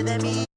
de mí.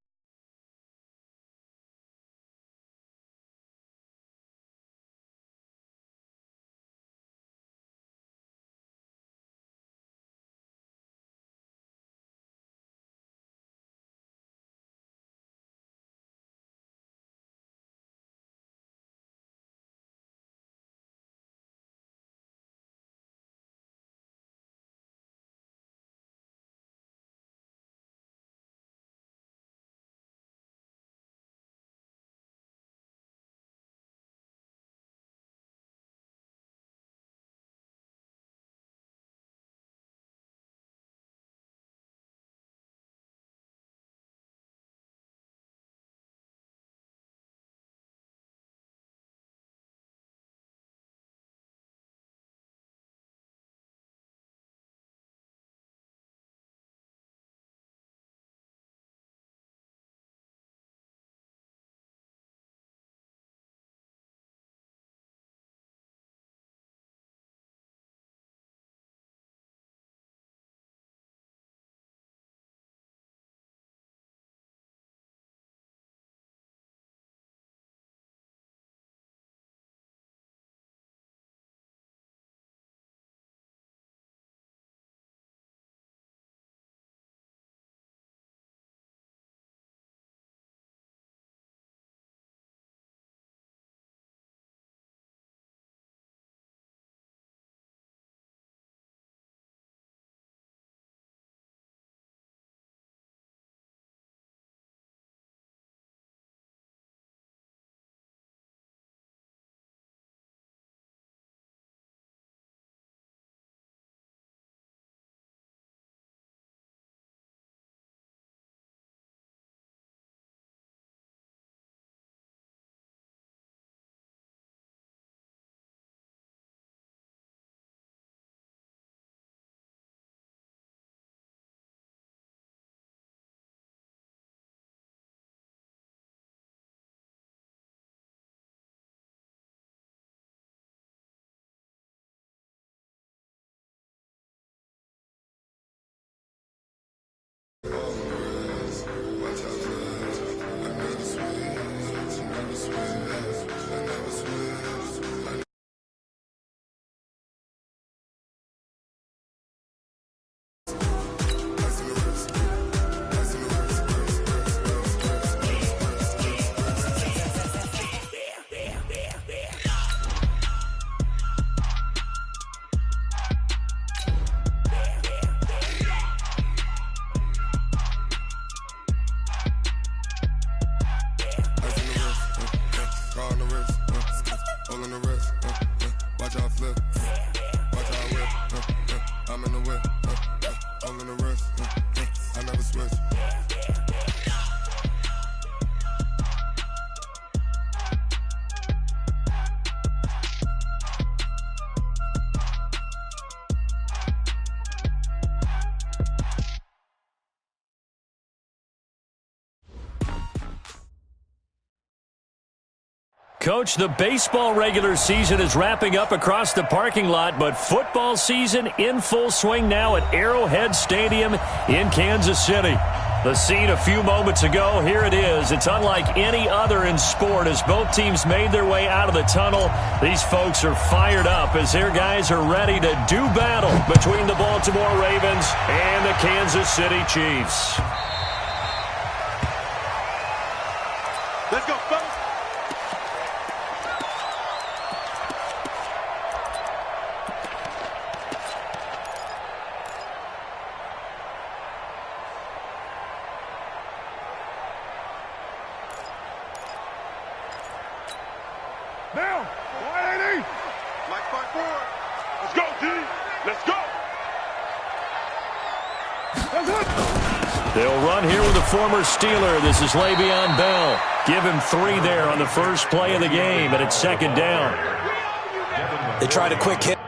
Coach, the baseball regular season is wrapping up across the parking lot, but football season in full swing now at Arrowhead Stadium in Kansas City. The scene a few moments ago, here it is. It's unlike any other in sport as both teams made their way out of the tunnel. These folks are fired up as their guys are ready to do battle between the Baltimore Ravens and the Kansas City Chiefs. Let's go, folks. Now, 180. Black spot forward. Let's go, T. Let's go. That's it. They'll run here with the former Steeler. This is Le'Veon Bell. Give him 3 there on the first play of the game, and it's second down. They tried a quick hit.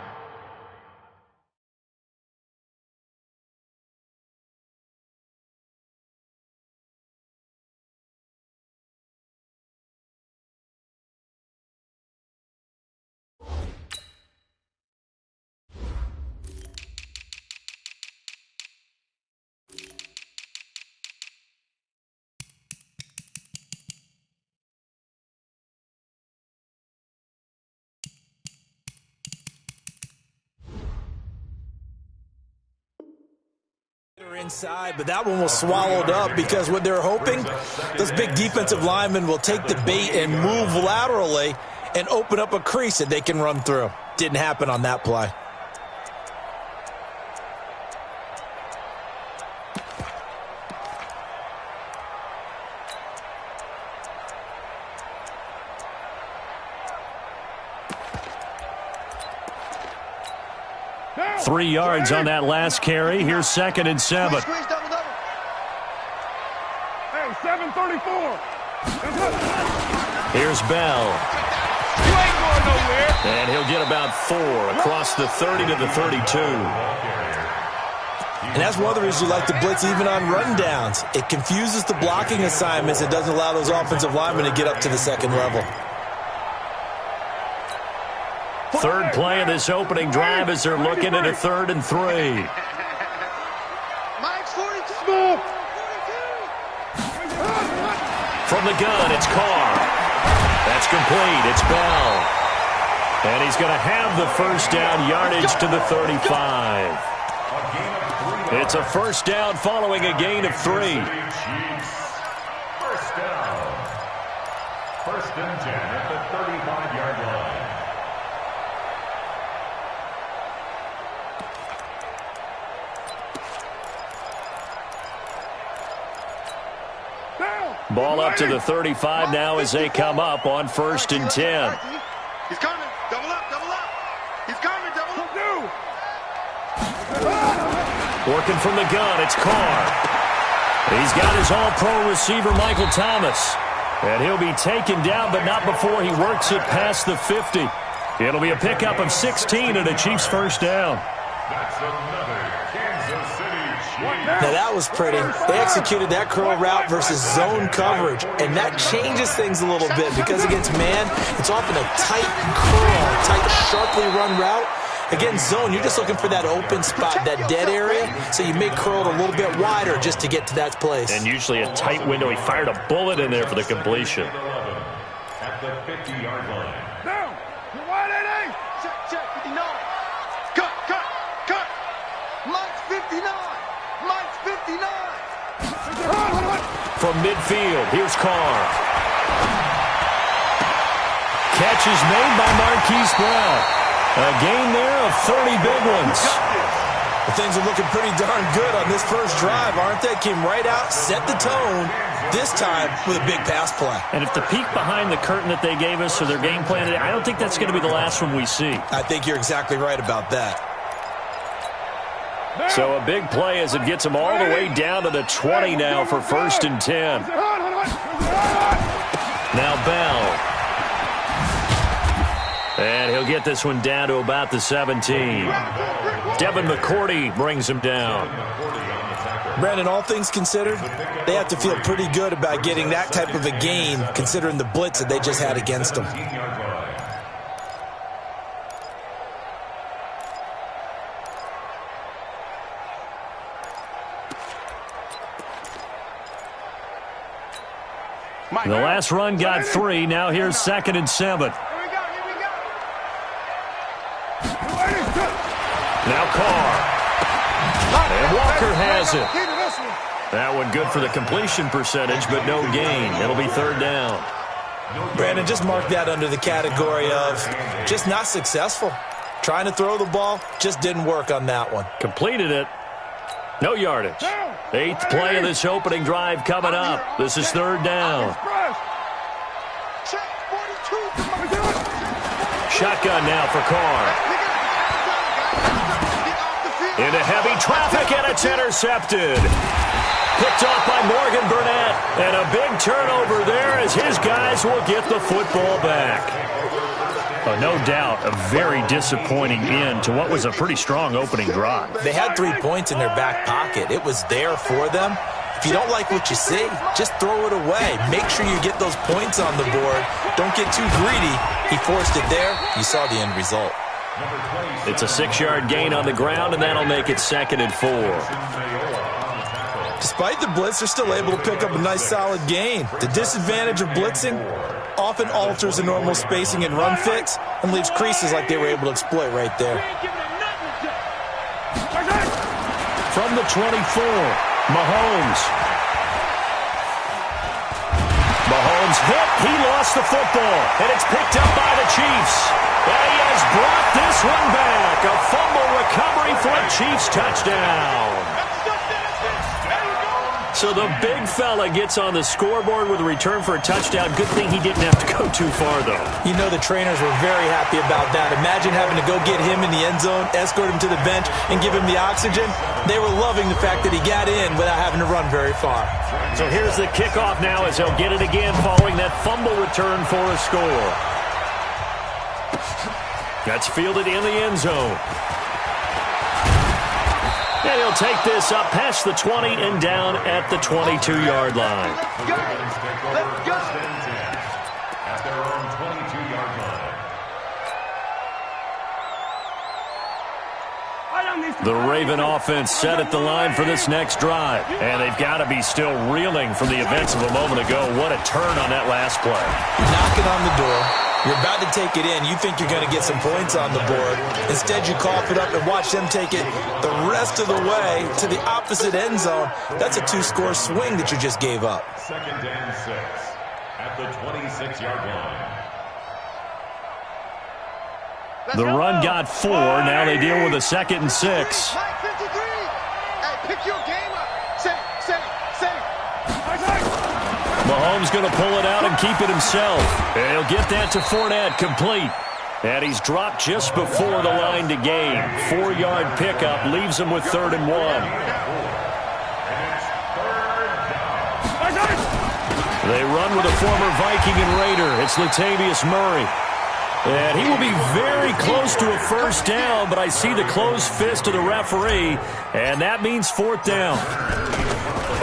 inside, but that one was swallowed up because what they're hoping, those big defensive linemen will take the bait and move laterally and open up a crease that they can run through. Didn't happen on that play. No. 3 yards on that last carry. Here's 2nd and 7. Hey, 7:34. Here's Bell. You ain't going nowhere. And he'll get about 4 across the 30 to the 32. And that's one of the reasons you like to blitz even on rundowns. It confuses the blocking assignments. It doesn't allow those offensive linemen to get up to the second level. Third play of this opening drive as they're looking at a 3rd and 3. Mike's 42. From the gun, it's Carr. That's complete. It's Bell. And he's going to have the first down, yardage to the 35. It's a first down following a gain of 3. First down. 1st and 10 at the 35-yard line. Ball up to the 35 now as they come up on 1st and 10. He's coming. Double up, double up. He's coming, double up. Working from the gun, it's Carr. He's got his all-pro receiver, Michael Thomas. And he'll be taken down, but not before he works it past the 50. It'll be a pickup of 16 and a Chiefs first down. That's another Kansas City Chiefs. Now that was pretty. They executed that curl route versus zone coverage, and that changes things a little bit because against man, it's often a tight curl, tight, sharply run route. Against zone, you're just looking for that open spot, that dead area, so you make curl a little bit wider just to get to that place. And usually a tight window. He fired a bullet in there for the completion. At the 50-yard line. Down. You're wide 88. Check, 59. Cut. Mike's 59. Mike's 59. From midfield, here's Carr. Catch is made by Marquise Brown. A gain there of 30 big ones. Well, things are looking pretty darn good on this first drive, aren't they? Came right out, set the tone, this time with a big pass play. And if the peek behind the curtain that they gave us or their game plan today, I don't think that's going to be the last one we see. I think you're exactly right about that. So a big play as it gets them all the way down to the 20 now for 1st and 10. Now Bell. And he'll get this one down to about the 17. Devin McCourty brings him down. Brandon, all things considered, they have to feel pretty good about getting that type of a gain considering the blitz that they just had against them. The last run got 3. Now here's 2nd and 7. Now Carr. And Walker has it. That one good for the completion percentage, but no gain. It'll be 3rd down. Brandon, just mark that under the category of just not successful. Trying to throw the ball, just didn't work on that one. Completed it. No yardage. 8th play of this opening drive coming up. This is 3rd down. Shotgun now for Carr. Into heavy traffic, and it's intercepted. Picked off by Morgan Burnett. And a big turnover there as his guys will get the football back. No doubt a very disappointing end to what was a pretty strong opening drive. They had 3 points in their back pocket. It was there for them. If you don't like what you see, just throw it away. Make sure you get those points on the board. Don't get too greedy. He forced it there. You saw the end result. It's a 6-yard gain on the ground, and that'll make it 2nd and 4. Despite the blitz, they're still able to pick up a nice solid gain. The disadvantage of blitzing often alters the normal spacing and run fits and leaves creases like they were able to exploit right there. From the the 24. Mahomes. Mahomes hit. He lost the football. And it's picked up by the Chiefs. And he has brought this one back. A fumble recovery for a Chiefs touchdown. So the big fella gets on the scoreboard with a return for a touchdown. Good thing he didn't have to go too far, though. You know the trainers were very happy about that. Imagine having to go get him in the end zone, escort him to the bench, and give him the oxygen. They were loving the fact that he got in without having to run very far. So here's the kickoff now as they'll get it again following that fumble return for a score. That's fielded in the end zone. And he'll take this up past the 20 and down at the 22-yard line. Let's go. At their own 22-yard line. The Raven offense set at the line for this next drive. And they've got to be still reeling from the events of a moment ago. What a turn on that last play. Knocking on the door. You're about to take it in. You think you're going to get some points on the board. Instead, you cough it up and watch them take it the rest of the way to the opposite end zone. That's a two-score swing that you just gave up. 2nd and 6 at the 26-yard line. The run got 4. Now they deal with a 2nd and 6. Mike 53. Hey, pick your game up. Say. Mahomes going to pull it out and keep it himself. And he'll get that to Fournette, complete. And he's dropped just before the line to gain. 4-yard pickup leaves him with 3rd and 1. They run with a former Viking and Raider. It's Latavius Murray. And he will be very close to a first down, but I see the closed fist of the referee, and that means 4th down.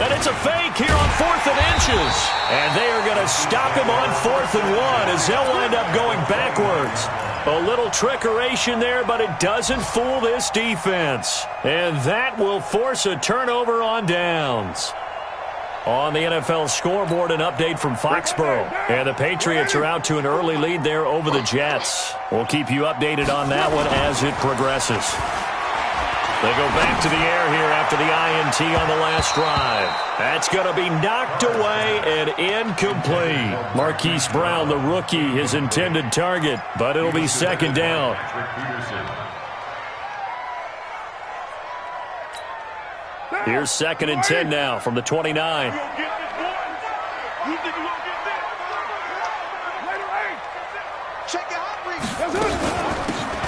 And it's a fake here on 4th and inches. And they are going to stop him on 4th and 1 as they'll wind up going backwards. A little trickeration there, but it doesn't fool this defense. And that will force a turnover on downs. On the NFL scoreboard, an update from Foxborough. And the Patriots are out to an early lead there over the Jets. We'll keep you updated on that one as it progresses. They go back to the air here after the INT on the last drive. That's going to be knocked away and incomplete. Marquise Brown, the rookie, his intended target, but it'll be 2nd down. Here's 2nd and 10 now from the 29.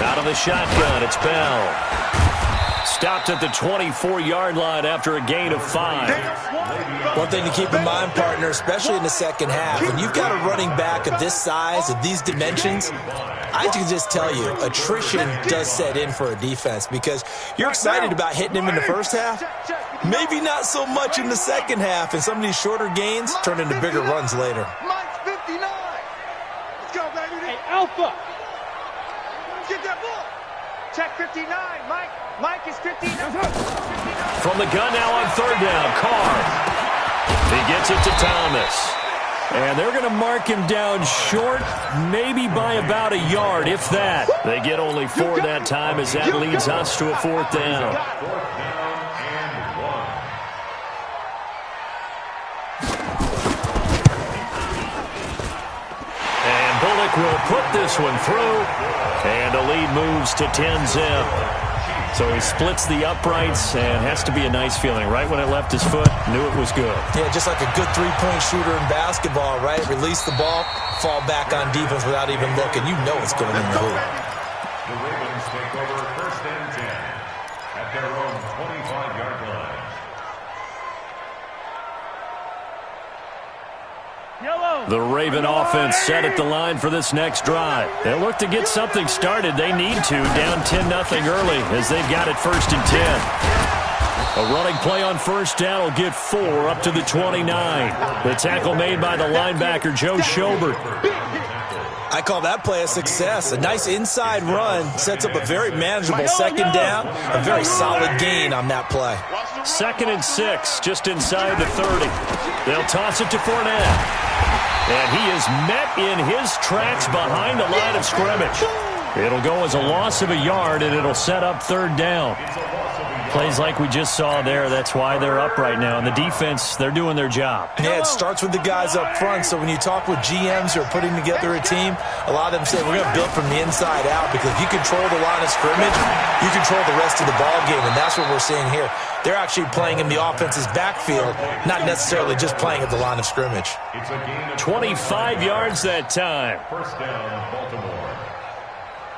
Out of the shotgun, it's Bell. Stopped at the 24-yard line after a gain of 5. One thing to keep in mind, partner, especially in the second half, when you've got a running back of this size, of these dimensions, I can just tell you, attrition does set in for a defense because you're excited about hitting him in the first half, maybe not so much in the second half, and some of these shorter gains turn into bigger runs later. Mike's 59. Let's go, baby. Hey, Alpha. Get that ball. Check 59, Mike. Mike is 59. From the gun now on 3rd down, Carr. He gets it to Thomas. And they're going to mark him down short, maybe by about a yard, if that. They get only 4 that time as that leads us to a 4th down. 4th down and 1. And Bullock will put this one through. And the lead moves to 10-zip. So he splits the uprights and has to be a nice feeling. Right when it left his foot, knew it was good. Yeah, just like a good three-point shooter in basketball, right? Release the ball, fall back on defense without even looking. You know it's going in the hoop. The Ravens take over 1st and 10 at their own 25-yard line. The Raven offense set at the line for this next drive. They'll look to get something started. They need to, down 10-0 early as they've got it 1st and 10. A running play on 1st down will get 4 up to the 29. The tackle made by the linebacker, Joe Schobert. I call that play a success. A nice inside run sets up a very manageable 2nd down. A very solid gain on that play. 2nd and 6, just inside the 30. They'll toss it to Fournette. And he is met in his tracks behind the line of scrimmage. It'll go as a loss of a yard, and it'll set up 3rd down. Plays like we just saw there, that's why they're up right now. And the defense, they're doing their job. Yeah, it starts with the guys up front. So when you talk with GMs who are putting together a team, a lot of them say we're going to build from the inside out, because if you control the line of scrimmage, you control the rest of the ball game, and that's what we're seeing here. They're actually playing in the offense's backfield, not necessarily just playing at the line of scrimmage. 25 yards that time. First down, Baltimore.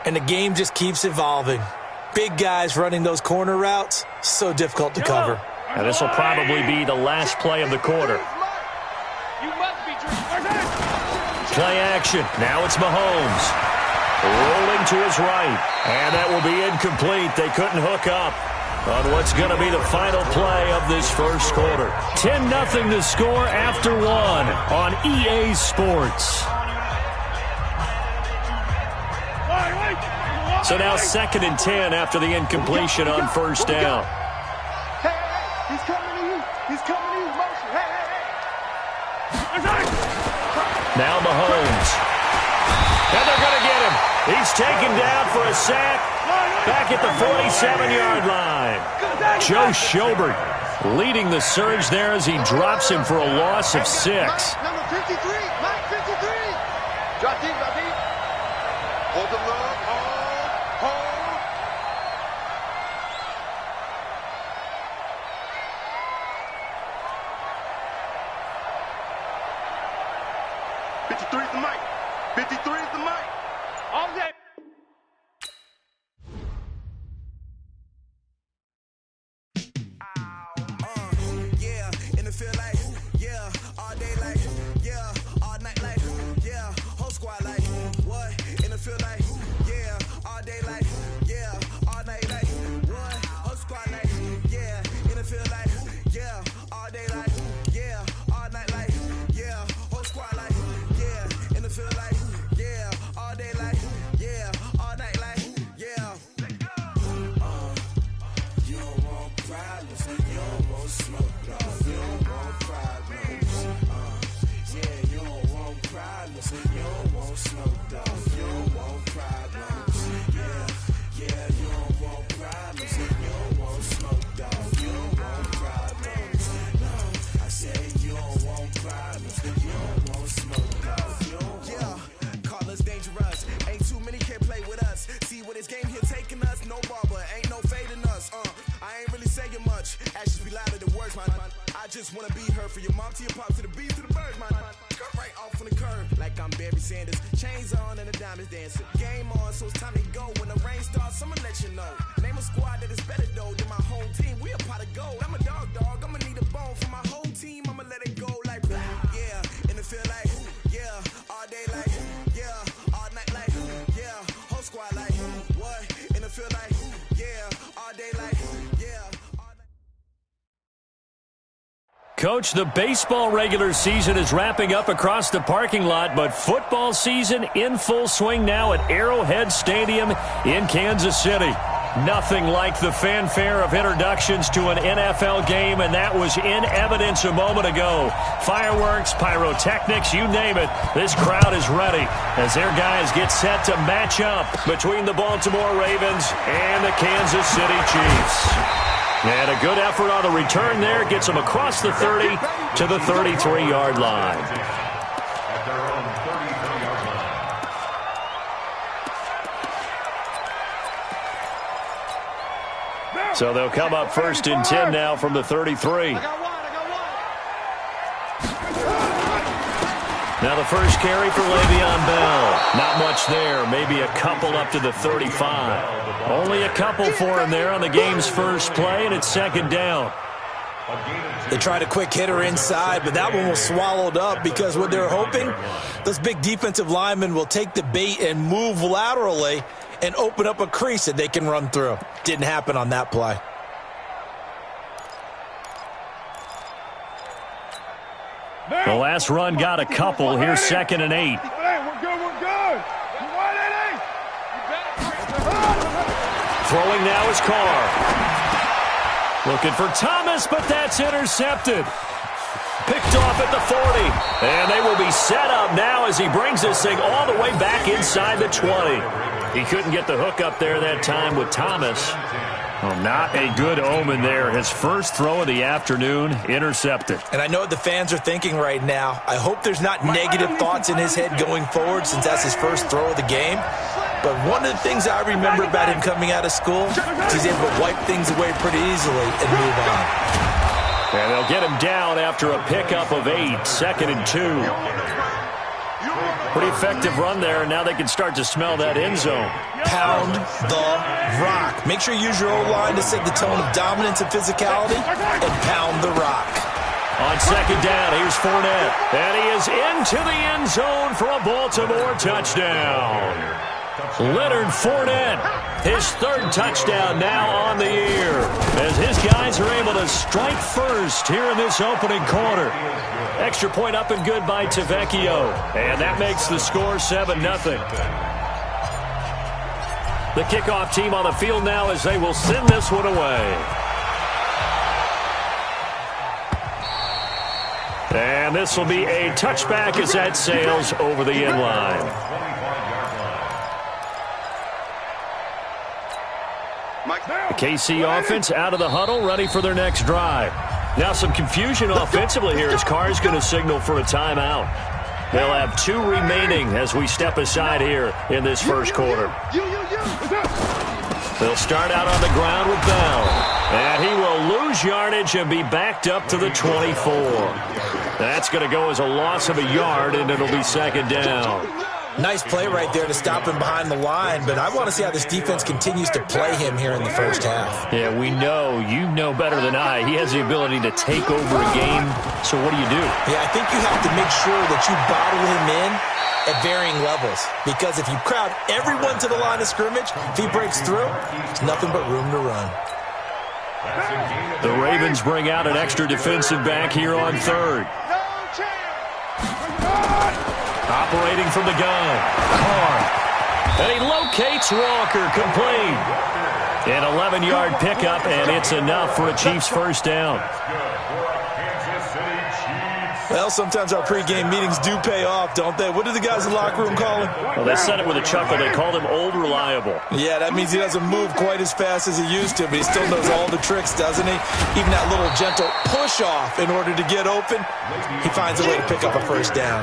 And the game just keeps evolving. Big guys running those corner routes, so difficult to cover. And this will probably be the last play of the quarter. Play action. Now it's Mahomes. Rolling to his right. And that will be incomplete. They couldn't hook up on what's going to be the final play of this first quarter. 10-0 to score after one on EA Sports. So now 2nd and 10 after the incompletion on first down. Hey, he's coming to you. He's coming to you. Motion. Hey. Now Mahomes. And they're going to get him. He's taken down for a sack back at the 47-yard line. Joe Schobert leading the surge there as he drops him for a loss of 6. Number 53. Mike 53. Drop deep, drop deep. Hold the low. Hold. 53 is the mic. 53 is the mic. All day. Yeah, in the field like, yeah, all day like, yeah, all night like, yeah, whole squad like, what? In the field like, yeah, all day like, yeah, all night like, what? Whole squad like, yeah, in the field like, yeah, all day like, yeah, all night like, yeah, whole squad like, yeah, in the field like, yeah, all day like, yeah, all night like, yeah. You don't want problems, you don't want smoke, no, you don't want problems. Yeah, you don't want problems, you don't want smoke, dog, you don't want problems. Yeah, you don't want problems, you don't want smoke, dog, you don't want problems. No, I said you don't want problems, you don't want smoke, dog, you don't want. Yeah, call us dangerous, ain't too many can play with us. See what this game here taking us, no barber, ain't no fading us. I ain't really saying much, actions be louder than words, man. I just wanna be heard from your mom to your pop to the beat to the birds, man. Cut right off on the curb, like I'm Barry Sanders. Chains on and the diamonds dancing. Game on, so it's time to go. When the rain starts, I'ma let you know. Name a squad that is better though than my home team. We a pot of gold. I'm a dog, I'ma need a bone for my whole team. I'ma let it go like, yeah, in the field like, yeah, all day like, yeah, all night like, yeah, whole squad like, what? In the field like, yeah, all day like, yeah. Coach, the baseball regular season is wrapping up across the parking lot, but football season in full swing now at Arrowhead Stadium in Kansas City. Nothing like the fanfare of introductions to an NFL game, and that was in evidence a moment ago. Fireworks, pyrotechnics, you name it. This crowd is ready as their guys get set to match up between the Baltimore Ravens and the Kansas City Chiefs. And a good effort on the return there gets them across the 30 to the 33-yard line. At their own 33-yard line. So they'll come up 1st and 10 now from the 33. Now the first carry for Le'Veon Bell. Not much there. Maybe a couple up to the 35. Only a couple for him there on the game's first play, and it's 2nd down. They tried a quick hitter inside, but that one was swallowed up because what they're hoping, those big defensive linemen will take the bait and move laterally and open up a crease that they can run through. Didn't happen on that play. The last run got a couple. Here's 2nd and 8. Hey, we're good, we're good. Throwing now is Carr. Looking for Thomas, but that's intercepted. Picked off at the 40. And they will be set up now as he brings this thing all the way back inside the 20. He couldn't get the hook up there that time with Thomas. Well, not a good omen there. His first throw of the afternoon intercepted. And I know what the fans are thinking right now. I hope there's not negative thoughts in his head going forward since that's his first throw of the game. But one of the things I remember about him coming out of school is he's able to wipe things away pretty easily and move on. And they'll get him down after a pickup of 8, 2nd and 2. Pretty effective run there, and now they can start to smell that end zone. Pound the rock. Make sure you use your O-line to set the tone of dominance and physicality, and pound the rock. On 2nd down, here's Fournette. And he is into the end zone for a Baltimore touchdown. Leonard Fournette, his 3rd touchdown now on the year, as his guys are able to strike first here in this opening quarter. Extra point up and good by Tavecchio, and that makes the score 7-0. The kickoff team on the field now as they will send this one away. And this will be a touchback as that sails over the end line. The KC offense out of the huddle, ready for their next drive. Now some confusion offensively here as Carr's going to signal for a timeout. They'll have 2 remaining as we step aside here in this first quarter. They'll start out on the ground with Bell. And he will lose yardage and be backed up to the 24. That's going to go as a loss of a yard, and it'll be 2nd down. Nice play right there to stop him behind the line, but I want to see how this defense continues to play him here in the first half. Yeah, we know. You know better than I. He has the ability to take over a game, so what do you do? Yeah, I think you have to make sure that you bottle him in at varying levels, because if you crowd everyone to the line of scrimmage, if he breaks through, there's nothing but room to run. The Ravens bring out an extra defensive back here on 3rd. Operating from the gun, Carr. And he locates Walker, complete. An 11-yard pickup, and it's enough for a Chiefs first down. Well, sometimes our pregame meetings do pay off, don't they? What do the guys in the locker room call him? Well, they said it with a chuckle. They called him Old Reliable. Yeah, that means he doesn't move quite as fast as he used to, but he still knows all the tricks, doesn't he? Even that little gentle push-off in order to get open, he finds a way to pick up a first down.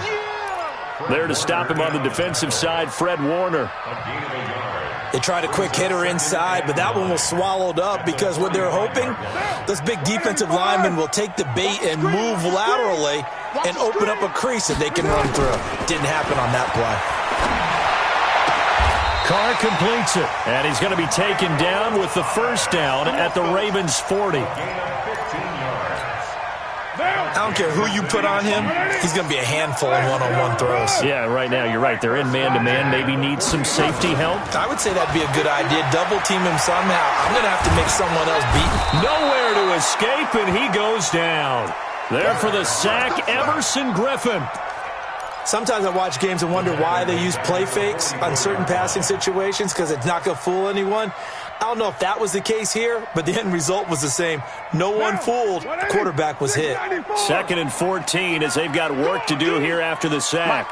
There to stop him on the defensive side, Fred Warner. They tried a quick hitter inside, but that one was swallowed up because what they're hoping, those big defensive linemen will take the bait and move laterally and open up a crease that they can run through. Didn't happen on that play. Carr completes it, and he's going to be taken down with the first down at the Ravens' 40. I don't care who you put on him, he's going to be a handful in one-on-one throws. Yeah, right now, you're right. They're in man-to-man. Maybe needs some safety help. I would say that'd be a good idea. Double team him somehow. I'm going to have to make someone else beat him. Nowhere to escape, and he goes down. There for the sack, Everson Griffin. Sometimes I watch games and wonder why they use play fakes on certain passing situations because it's not going to fool anyone. I don't know if that was the case here, but the end result was the same. No one fooled. The quarterback was hit. 2nd and 14 as they've got work to do here after the sack.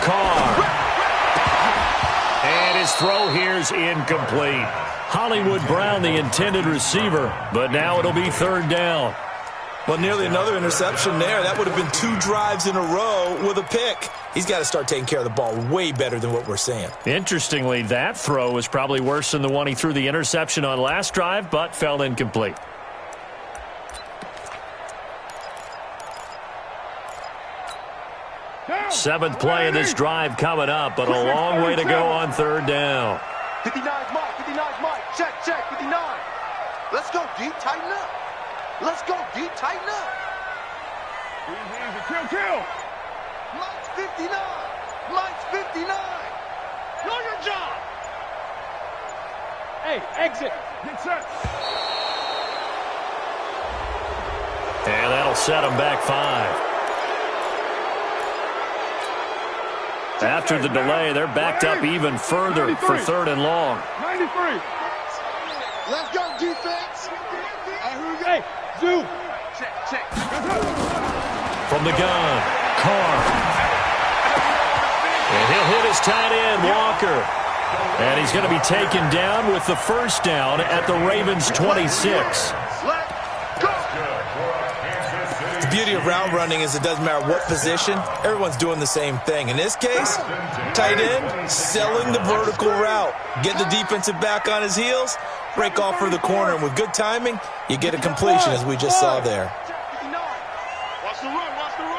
Carr. And his throw here's incomplete. Hollywood Brown, the intended receiver, but now it'll be 3rd down. Well, nearly another interception there. That would have been 2 drives in a row with a pick. He's got to start taking care of the ball way better than what we're seeing. Interestingly, that throw was probably worse than the one he threw the interception on last drive, but fell incomplete. Seventh play of this drive coming up, but a long way to go on 3rd down. 59's Mike, 59's Mike. Check, 59. Let's go deep, tighten up. Let's go deep, tighten up. Kill. Mike's 59. Mike's 59. Do your job. Hey, exit. Get set. And that'll set him back 5. After the delay, they're backed up even further for 3rd and long. 93. Let's go defense. Hey, zoom. Check. From the gun, Carr. And he'll hit his tight end, Walker. And he's going to be taken down with the first down at the Ravens' 26. The beauty of route running is it doesn't matter what position, everyone's doing the same thing. In this case, tight end, selling the vertical route. Get the defensive back on his heels, break off for the corner, and with good timing, you get a completion as we just saw there. Watch the run, watch the run.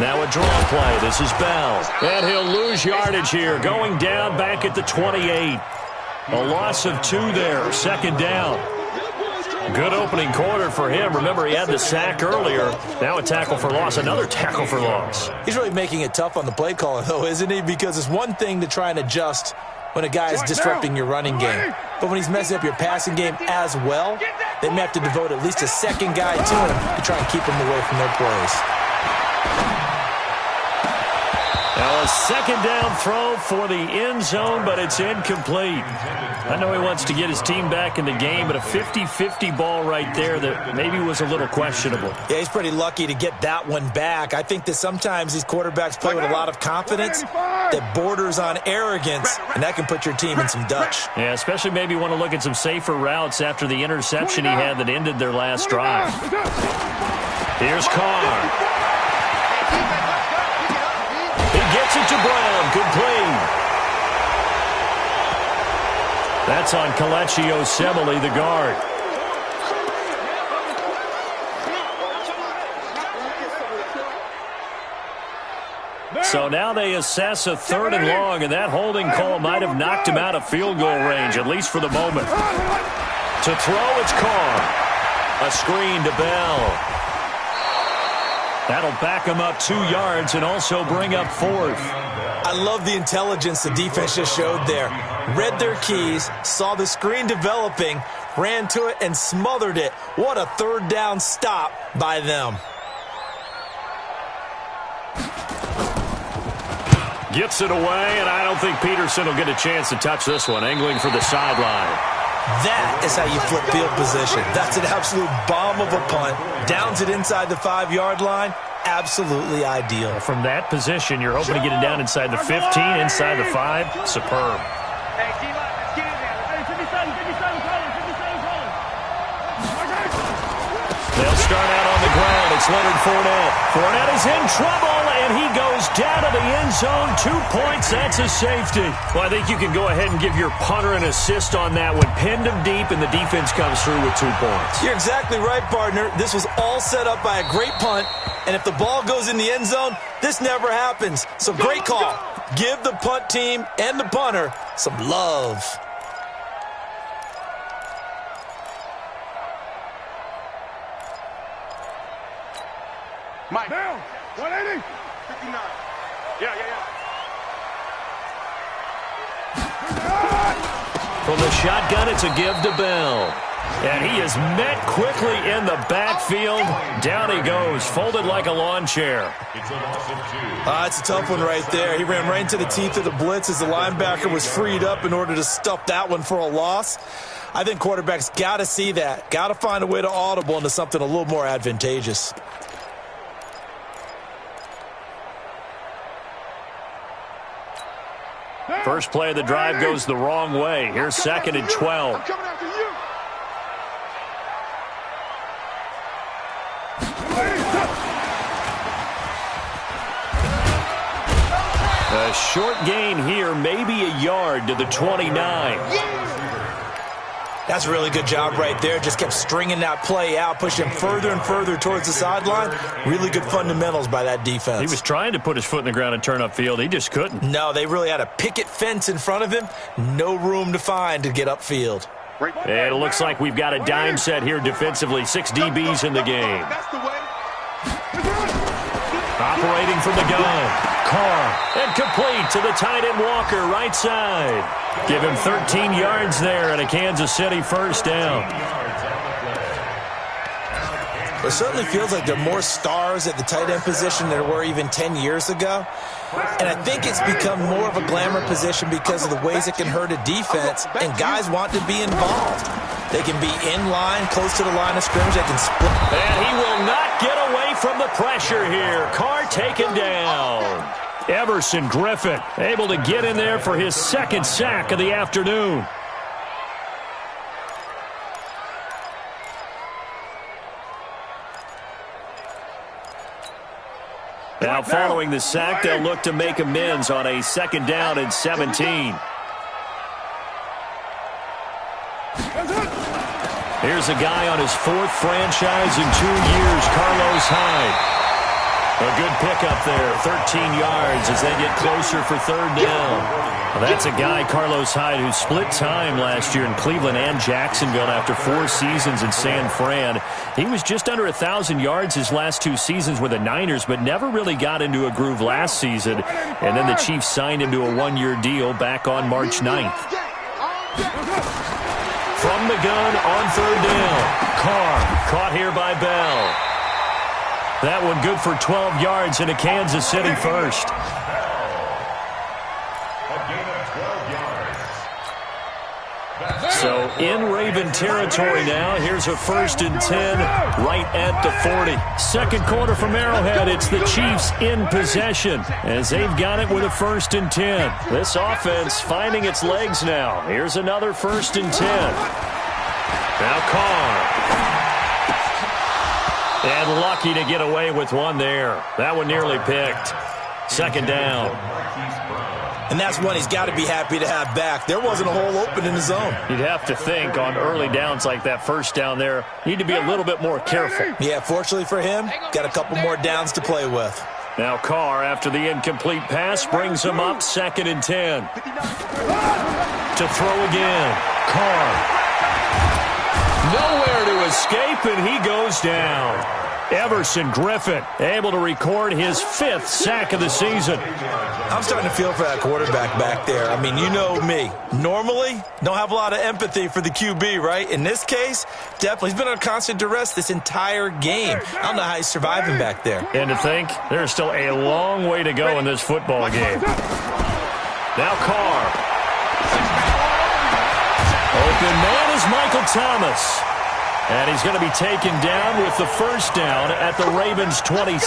Now a draw play. This is Bell. And he'll lose yardage here, going down back at the 28. A loss of 2 there, second down. Good opening quarter for him. Remember, he had the sack earlier. Now a tackle for loss, another tackle for loss. He's really making it tough on the play caller, though, isn't he? Because it's one thing to try and adjust when a guy is disrupting your running game. But when he's messing up your passing game as well, they may have to devote at least a second guy to him to try and keep him away from their plays. Now a second down throw for the end zone, but it's incomplete. I know he wants to get his team back in the game, but a 50-50 ball right there that maybe was a little questionable. Yeah, he's pretty lucky to get that one back. I think that sometimes these quarterbacks play with a lot of confidence that borders on arrogance, and that can put your team in some Dutch. Yeah, especially maybe want to look at some safer routes after the interception he had that ended their last drive. Here's Carr. Gets it to Brown, complete. That's on Kelechi Osemele, the guard. So now they assess a 3rd and long, and that holding call might have knocked him out of field goal range, at least for the moment. To throw, it's Carr. A screen to Bell. That'll back him up 2 yards and also bring up 4th. I love the intelligence the defense just showed there. Read their keys, saw the screen developing, ran to it, and smothered it. What a 3rd down stop by them. Gets it away, and I don't think Peterson will get a chance to touch this one. Angling for the sideline. That is how you flip field position. That's an absolute bomb of a punt. Downs it inside the 5-yard line. Absolutely ideal. From that position, you're hoping to get it down inside the 15, inside the 5. Superb. Hey, team up. Let's get in there. Hey, 57 calling. They'll start out on the ground. It's Leonard Fournette. Fournette is in trouble, and he goes down to the end zone. 2 points. That's a safety. Well, I think you can go ahead and give your punter an assist on that one. Pinned him deep, and the defense comes through with 2 points. You're exactly right, partner. This was all set up by a great punt, and if the ball goes in the end zone, this never happens. So great call. Give the punt team and the punter some love. Mike. Down. 180. 59. Yeah. From the shotgun, it's a give to Bell. And he is met quickly in the backfield. Down he goes, folded like a lawn chair. It's a loss of 2. It's a tough one right there. He ran right into the teeth of the blitz as the linebacker was freed up in order to stuff that one for a loss. I think quarterbacks got to see that. Got to find a way to audible into something a little more advantageous. First play of the drive goes the wrong way. Here's 2nd and 12. I'm coming after you. A short gain here, maybe a yard to the 29. That's a really good job right there. Just kept stringing that play out, pushing further and further towards the sideline. Really good fundamentals by that defense. He was trying to put his foot in the ground and turn upfield. He just couldn't. No, they really had a picket fence in front of him. No room to find to get upfield. And it looks like we've got a dime set here defensively. 6 DBs in the game. That's the way. Operating from the gun. Carr, and complete to the tight end Walker, right side. Give him 13 yards there and a Kansas City first down. It certainly feels like there are more stars at the tight end position than there were even 10 years ago. And I think it's become more of a glamour position because of the ways it can hurt a defense, and guys want to be involved. They can be in line, close to the line of scrimmage. They can split. And he will not get away from the pressure here. Carr taken down. Everson Griffin able to get in there for his second sack of the afternoon. Now following the sack, they'll look to make amends on a 2nd down and 17. Here's a guy on his 4th franchise in 2 years, Carlos Hyde. A good pickup there, 13 yards as they get closer for 3rd down. Well, that's a guy, Carlos Hyde, who split time last year in Cleveland and Jacksonville after 4 seasons in San Fran. He was just under 1,000 yards his last 2 seasons with the Niners, but never really got into a groove last season. And then the Chiefs signed him to a 1-year deal back on March 9th. From the gun on 3rd down. Carr caught here by Bell. That one good for 12 yards and a Kansas City first. A gain of 12 yards. So in Raven territory now. Here's a 1st and 10 right at the 40. Second quarter from Arrowhead. It's the Chiefs in possession as they've got it with a 1st and 10. This offense finding its legs now. Here's another 1st and 10. Now Carr. And lucky to get away with one there. That one nearly picked. 2nd down. And that's one he's got to be happy to have back. There wasn't a hole open in the zone. You'd have to think on early downs like that 1st down there, need to be a little bit more careful. Yeah, fortunately for him, got a couple more downs to play with. Now Carr, after the incomplete pass, brings him up 2nd and 10. To throw again. Carr. Nowhere to escape, and he goes down. Everson Griffin able to record his 5th sack of the season. I'm starting to feel for that quarterback back there. I mean, you know me. Normally, don't have a lot of empathy for the QB, right? In this case, definitely. He's been under constant duress this entire game. I don't know how he's surviving back there. And to think, there's still a long way to go in this football game. Now Carr. Open man is Michael Thomas. And he's going to be taken down with the 1st down at the Ravens' 26.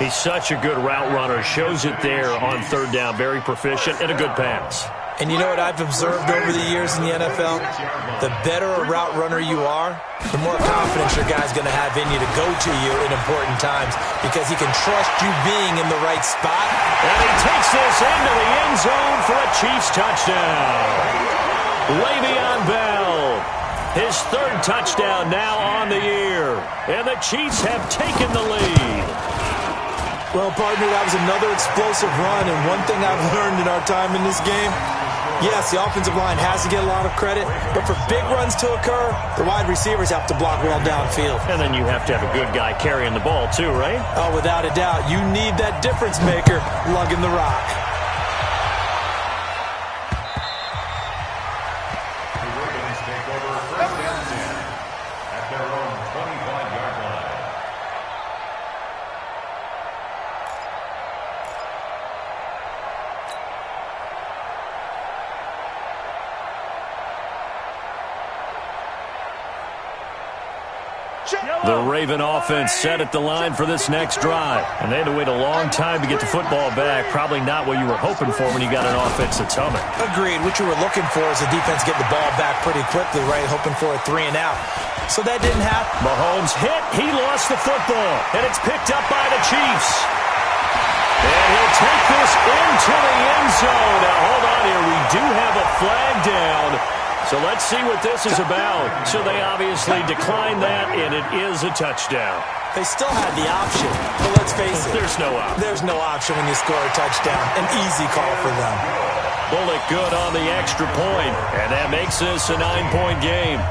He's such a good route runner. Shows it there on 3rd down. Very proficient and a good pass. And you know what I've observed over the years in the NFL? The better a route runner you are, the more confidence your guy's going to have in you to go to you in important times because he can trust you being in the right spot. And he takes this into the end zone for a Chiefs touchdown. Le'Veon Bell, his 3rd touchdown now on the year. And the Chiefs have taken the lead. Well, partner, that was another explosive run, and one thing I've learned in our time in this game, yes, the offensive line has to get a lot of credit, but for big runs to occur, the wide receivers have to block well downfield. And then you have to have a good guy carrying the ball too, right? Oh, without a doubt. You need that difference maker lugging the rock. The Ravens take over 1st and 10 at their own 25-yard line. The Raven offense set at the line for this next drive. And they had to wait a long time to get the football back. Probably not what you were hoping for when you got an offense that's humming. Agreed. What you were looking for is the defense getting the ball back pretty quickly, right? Hoping for a 3 and out. So that didn't happen. Mahomes hit. He lost the football. And it's picked up by the Chiefs. And he'll take this into the end zone. Now, hold on here. We do have a flag down. So let's see what this is about. So they obviously declined that, and it is a touchdown. They still had the option, but let's face it. There's no option. There's no option when you score a touchdown. An easy call for them. Bullock good on the extra point, and that makes this a 9-point game.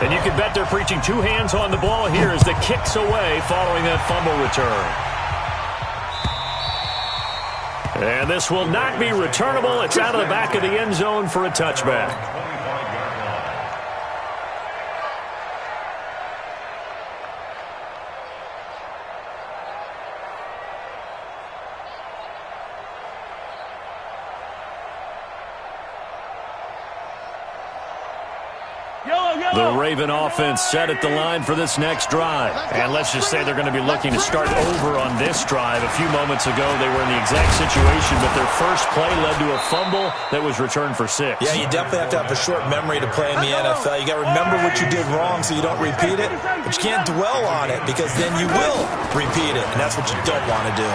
And you can bet they're preaching 2 hands on the ball here as the kick's away following that fumble return. And this will not be returnable. It's out of the back of the end zone for a touchback. Yellow. The Raven offense set at the line for this next drive. And let's just say they're going to be looking to start over on this drive. A few moments ago, they were in the exact situation, but their first play led to a fumble that was returned for 6. Yeah, you definitely have to have a short memory to play in the NFL. You got to remember what you did wrong so you don't repeat it, but you can't dwell on it because then you will repeat it, and that's what you don't want to do.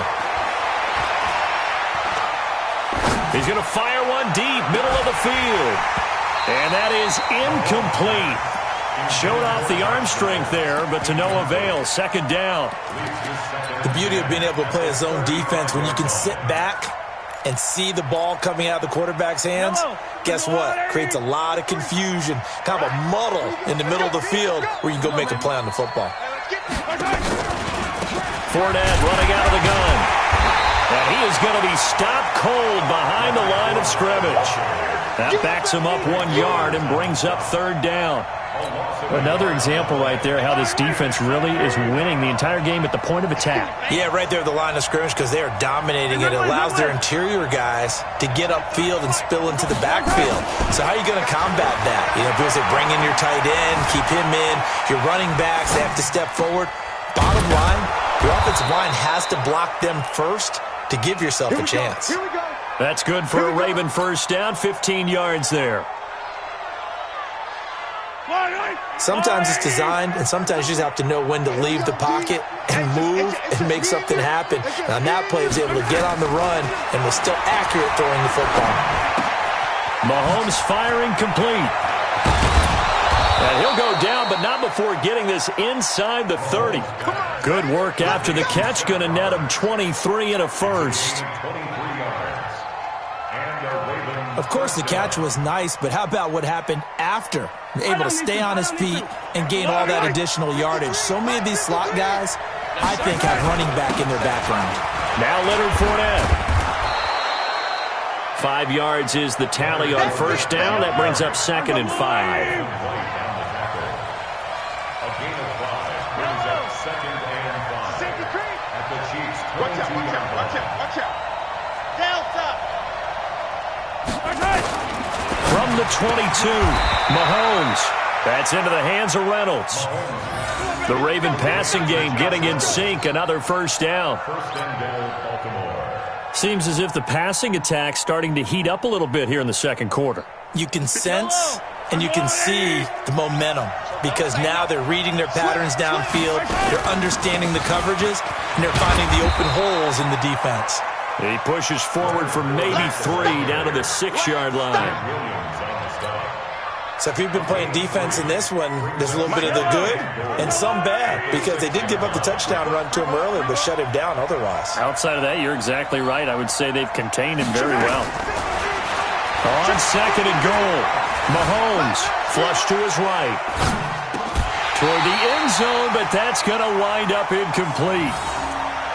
He's going to fire one deep, middle of the field. And that is incomplete. Showed off the arm strength there, but to no avail. Second down. The beauty of being able to play a zone defense when you can sit back and see the ball coming out of the quarterback's hands, guess what? Creates a lot of confusion, kind of a muddle in the middle of the field where you can go make a play on the football. Fournette running out of the gun. And he is going to be stopped cold behind the line of scrimmage. That backs him up 1 yard and brings up third down. Another example right there how this defense really is winning the entire game at the point of attack. Yeah, right there at the line of scrimmage because they are dominating it. It allows their interior guys to get upfield and spill into the backfield. So how are you going to combat that? You know, people say bring in your tight end, keep him in. Your running backs, they have to step forward. Bottom line, your offensive line has to block them first to give yourself a chance. Here we go. That's good for a Raven first down, 15 yards there. Sometimes it's designed, and sometimes you just have to know when to leave the pocket and move and make something happen. And on that play, he was able to get on the run and was still accurate throwing the football. Mahomes firing complete. And he'll go down, but not before getting this inside the 30. Good work after the catch. Going to net him 23 and a first. Of course, the catch was nice, but how about what happened after? Able to stay on his feet and gain all that additional yardage. So many of these slot guys, I think, have running back in their background. Now Leonard Fournette. 5 yards is the tally on first down. That brings up 2nd and 5. A gain of 5 brings up 2nd and 5. At the Chiefs' 22-yard line. Watch out. Delta. From the 22, Mahomes. That's into the hands of Reynolds. The Raven passing game getting in sync. Another first down. First and goal, Baltimore. Seems as if the passing attack's starting to heat up a little bit here in the second quarter. You can sense and you can see the momentum because now they're reading their patterns downfield, they're understanding the coverages, and they're finding the open holes in the defense. He pushes forward for maybe 3 down to the 6-yard line. Williams on the stop. So if you've been playing defense in this one, there's a little bit of the good and some bad because they did give up the touchdown run to him earlier but shut him down otherwise. Outside of that, you're exactly right. I would say they've contained him very well. On 2nd and goal, Mahomes flush to his right. Toward the end zone, but that's going to wind up incomplete.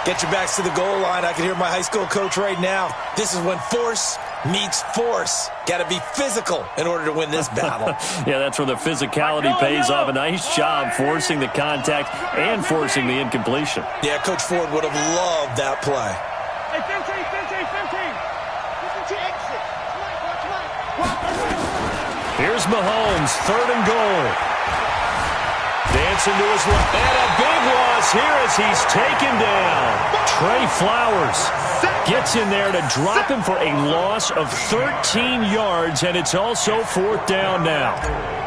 Get your backs to the goal line. I can hear my high school coach right now. This is when force meets force. Got to be physical in order to win this battle. Yeah, that's where the physicality pays off. A nice job forcing the contact and forcing the incompletion. Yeah, Coach Ford would have loved that play. Hey, 15. Exit. Watch Mike. Here's Mahomes, 3rd and goal. Dancing to his left. And a big loss here as he's taken down. Trey Flowers gets in there to drop him for a loss of 13 yards, and it's also 4th down now.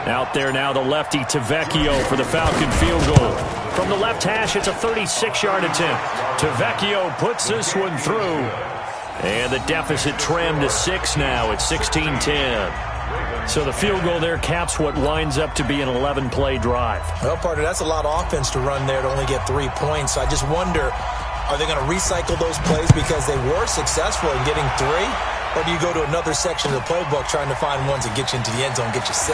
Out there now, the lefty Tavecchio for the Falcon field goal. From the left hash, it's a 36-yard attempt. Tavecchio puts this one through. And the deficit trimmed to 6 now at 16-10. So the field goal there caps what winds up to be an 11-play drive. Well, partner, that's a lot of offense to run there to only get 3 points. I just wonder, are they going to recycle those plays because they were successful in getting 3? Or do you go to another section of the playbook trying to find ones that get you into the end zone, get you 6?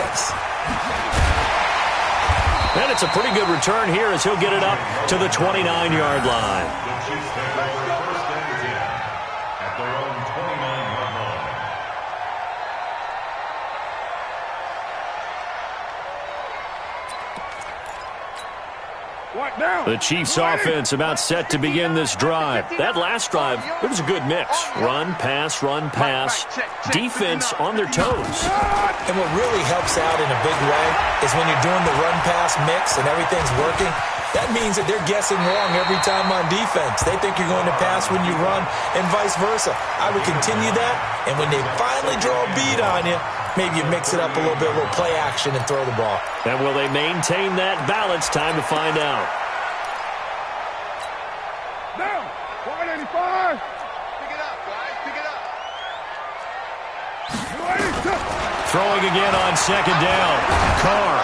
And it's a pretty good return here as he'll get it up to the 29-yard line. The Chiefs take over first and 10 at their own 29-yard line. The Chiefs offense about set to begin this drive. That last drive, it was a good mix. Run, pass, defense on their toes. And what really helps out in a big way is when you're doing the run-pass mix and everything's working, that means that they're guessing wrong every time on defense. They think you're going to pass when you run and vice versa. I would continue that, and when they finally draw a beat on you, maybe you mix it up a little bit, a little play action, and throw the ball. And will they maintain that balance? Time to find out. Down. 185. Pick it up, guys. Pick it up. 282. Throwing again on second down. Carr.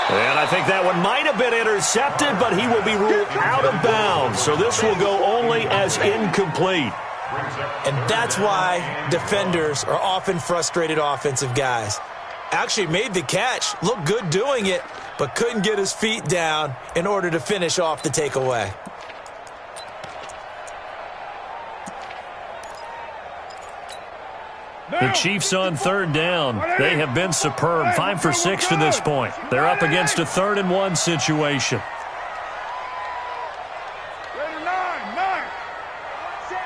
And I think that one might have been intercepted, but he will be ruled out of bounds. So this will go only as incomplete. And that's why defenders are often frustrated offensive guys. Actually made the catch, looked good doing it, but couldn't get his feet down in order to finish off the takeaway. The Chiefs on third down. They have been superb. 5 for 6 to this point. They're up against a 3rd and 1 situation.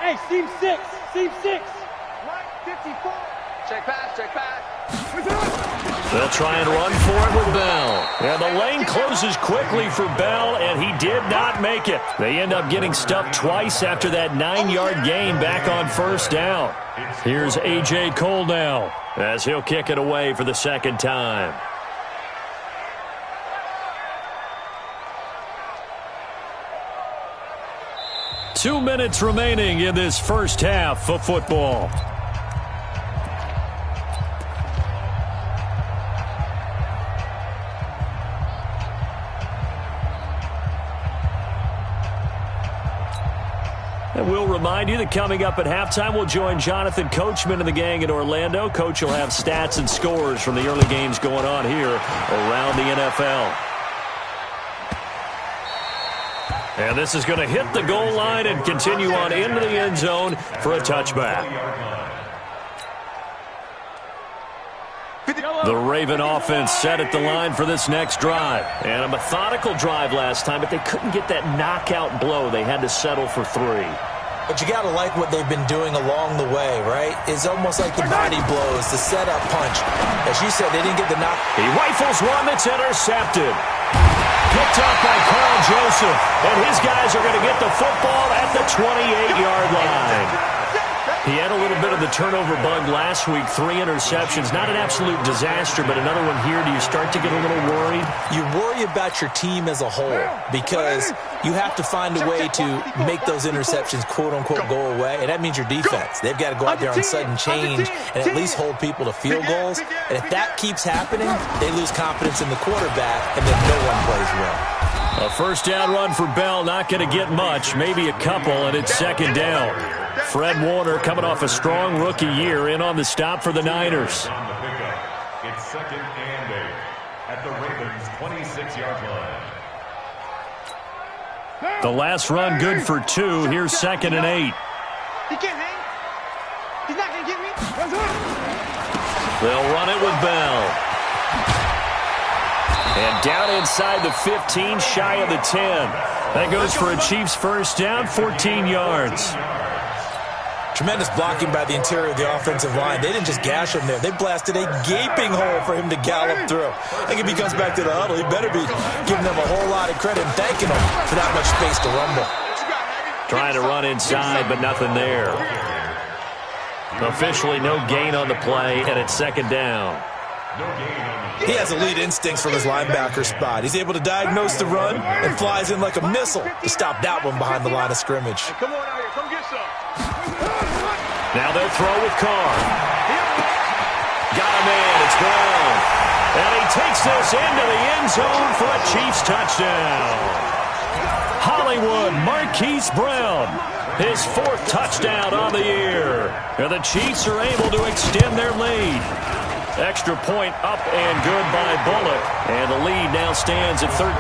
Hey, seam 6. Seam 6. 54. Check pass, check pass. They'll try and run for it with Bell. And the lane closes quickly for Bell, and he did not make it. They end up getting stuffed twice after that 9-yard gain back on first down. Here's A.J. Cole now as he'll kick it away for the second time. Two minutes remaining in this first half of football. And we'll remind you that coming up at halftime, we'll join Jonathan Coachman and the gang in Orlando. Coach will have stats and scores from the early games going on here around the NFL. And this is going to hit the goal line and continue on into the end zone for a touchback. The Raven offense set at the line for this next drive. And a methodical drive last time, but they couldn't get that knockout blow. They had to settle for 3. But you got to like what they've been doing along the way, right? It's almost like the body blows, the setup punch. As you said, they didn't get the knock. He rifles one that's intercepted. Picked up by Carl Joseph. And his guys are going to get the football at the 28-yard line. He had a little bit of the turnover bug last week. 3 interceptions. Not an absolute disaster, but another one here. Do you start to get a little worried? You worry about your team as a whole because you have to find a way to make those interceptions, quote-unquote, go away, and that means your defense. They've got to go out there on sudden change and at least hold people to field goals. And if that keeps happening, they lose confidence in the quarterback, and then no one plays well. A first down run for Bell, not going to get much, maybe a couple, and it's second down. Fred Warner coming off a strong rookie year in on the stop for the Niners. On the pickup, it's 2nd and 8 at the Ravens' 26-yard line. The last run good for 2. Here's 2nd and 8. He can't hang. He's not going to get me. They'll run it with Bell. And down inside the 15, shy of the 10. That goes for a Chiefs first down, 14 yards. Tremendous blocking by the interior of the offensive line. They didn't just gash him there. They blasted a gaping hole for him to gallop through. I think if he comes back to the huddle, he better be giving them a whole lot of credit and thanking them for that much space to rumble. Trying to run inside, but nothing there. Officially no gain on the play, and it's second down. He has elite instincts from his linebacker spot. He's able to diagnose the run and flies in like a missile to stop that one behind the line of scrimmage. Come on out here. Come get some. Now they'll throw with Carr. Got a man. It's Brown. And he takes this into the end zone for a Chiefs touchdown. Hollywood Marquise Brown, his 4th touchdown on the year. And the Chiefs are able to extend their lead. Extra point up and good by Bullock. And the lead now stands at 13.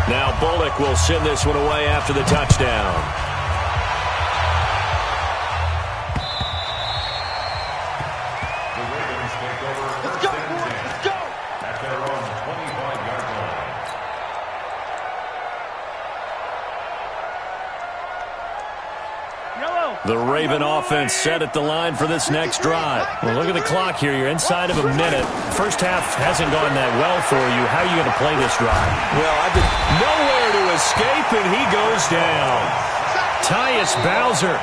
Now Bullock will send this one away after the touchdown. The Raven offense set at the line for this next drive. Well, look at the clock here. You're inside of a minute. First half hasn't gone that well for you. How are you going to play this drive? Well, I've been nowhere to escape, and he goes down. Tyus Bowser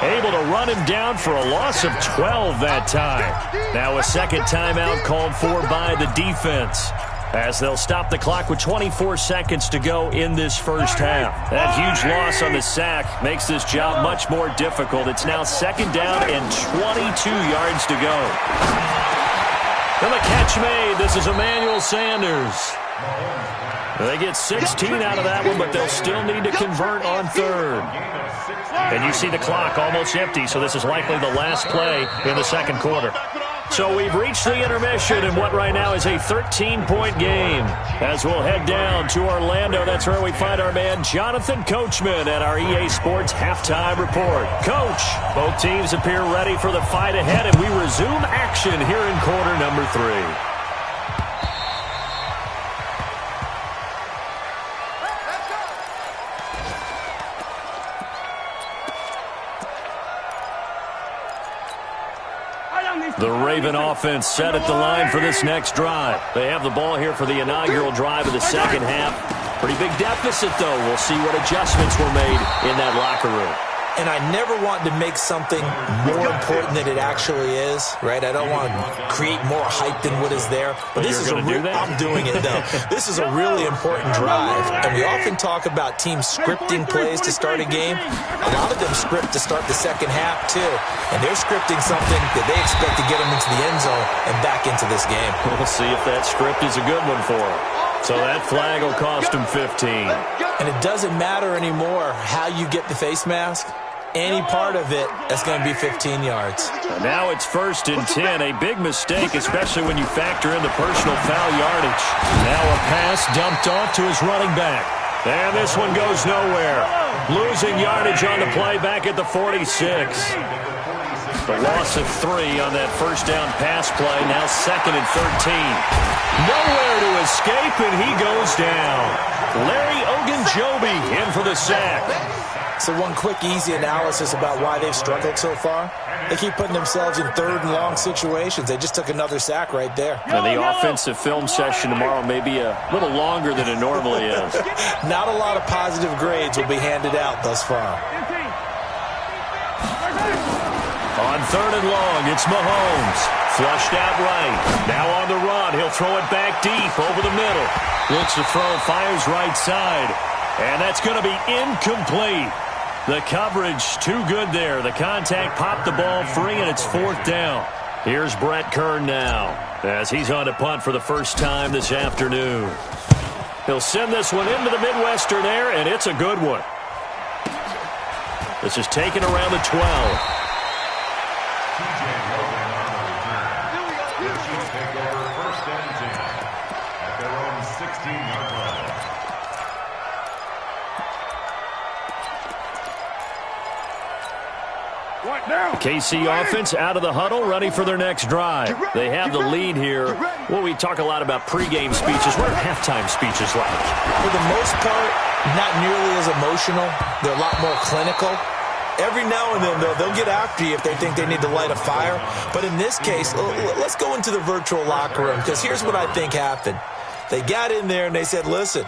able to run him down for a loss of 12 that time. Now a second timeout called for by the defense, as they'll stop the clock with 24 seconds to go in this first half. That huge loss on the sack makes this job much more difficult. It's now second down and 22 yards to go. And the catch made. This is Emmanuel Sanders. They get 16 out of that one, but they'll still need to convert on third. And you see the clock almost empty, so this is likely the last play in the second quarter. So we've reached the intermission in what right now is a 13-point game. As we'll head down to Orlando, that's where we find our man Jonathan Coachman at our EA Sports Halftime Report. Coach, both teams appear ready for the fight ahead, and we resume action here in quarter number 3. The Raven offense set at the line for this next drive. They have the ball here for the inaugural drive of the second half. Pretty big deficit, though. We'll see what adjustments were made in that locker room. And I never want to make something more important than it actually is, right? I don't want to create more hype than what is there. But this is I'm doing it, though. This is a really important drive. And we often talk about teams scripting plays to start a game. A lot of them script to start the second half, too. And they're scripting something that they expect to get them into the end zone and back into this game. We'll see if that script is a good one for them. So that flag will cost them 15. And it doesn't matter anymore how you get the face mask. Any part of it, that's going to be 15 yards. Now it's 1st and 10. A big mistake, especially when you factor in the personal foul yardage. Now a pass dumped off to his running back. And this one goes nowhere. Losing yardage on the play back at the 46. The loss of 3 on that first down pass play. Now 2nd and 13. Nowhere to escape, and he goes down. Larry Ogunjobi in for the sack. So one quick, easy analysis about why they've struggled so far. They keep putting themselves in 3rd and long situations. They just took another sack right there. Now the offensive film session tomorrow may be a little longer than it normally is. Not a lot of positive grades will be handed out thus far. On 3rd and long, it's Mahomes. Flushed out right. Now on the run. He'll throw it back deep over the middle. Looks to throw, fires right side. And that's going to be incomplete. The coverage too good there. The contact popped the ball free, and it's 4th down. Here's Brett Kern now as he's on to punt for the first time this afternoon. He'll send this one into the Midwestern air, and it's a good one. This is taken around the 12. KC offense out of the huddle, ready for their next drive. They have the lead here. Well, we talk a lot about pregame speeches. What are halftime speeches like? For the most part, not nearly as emotional. They're a lot more clinical. Every now and then, though, they'll get after you if they think they need to light a fire. But in this case, let's go into the virtual locker room, because here's what I think happened. They got in there and they said, listen,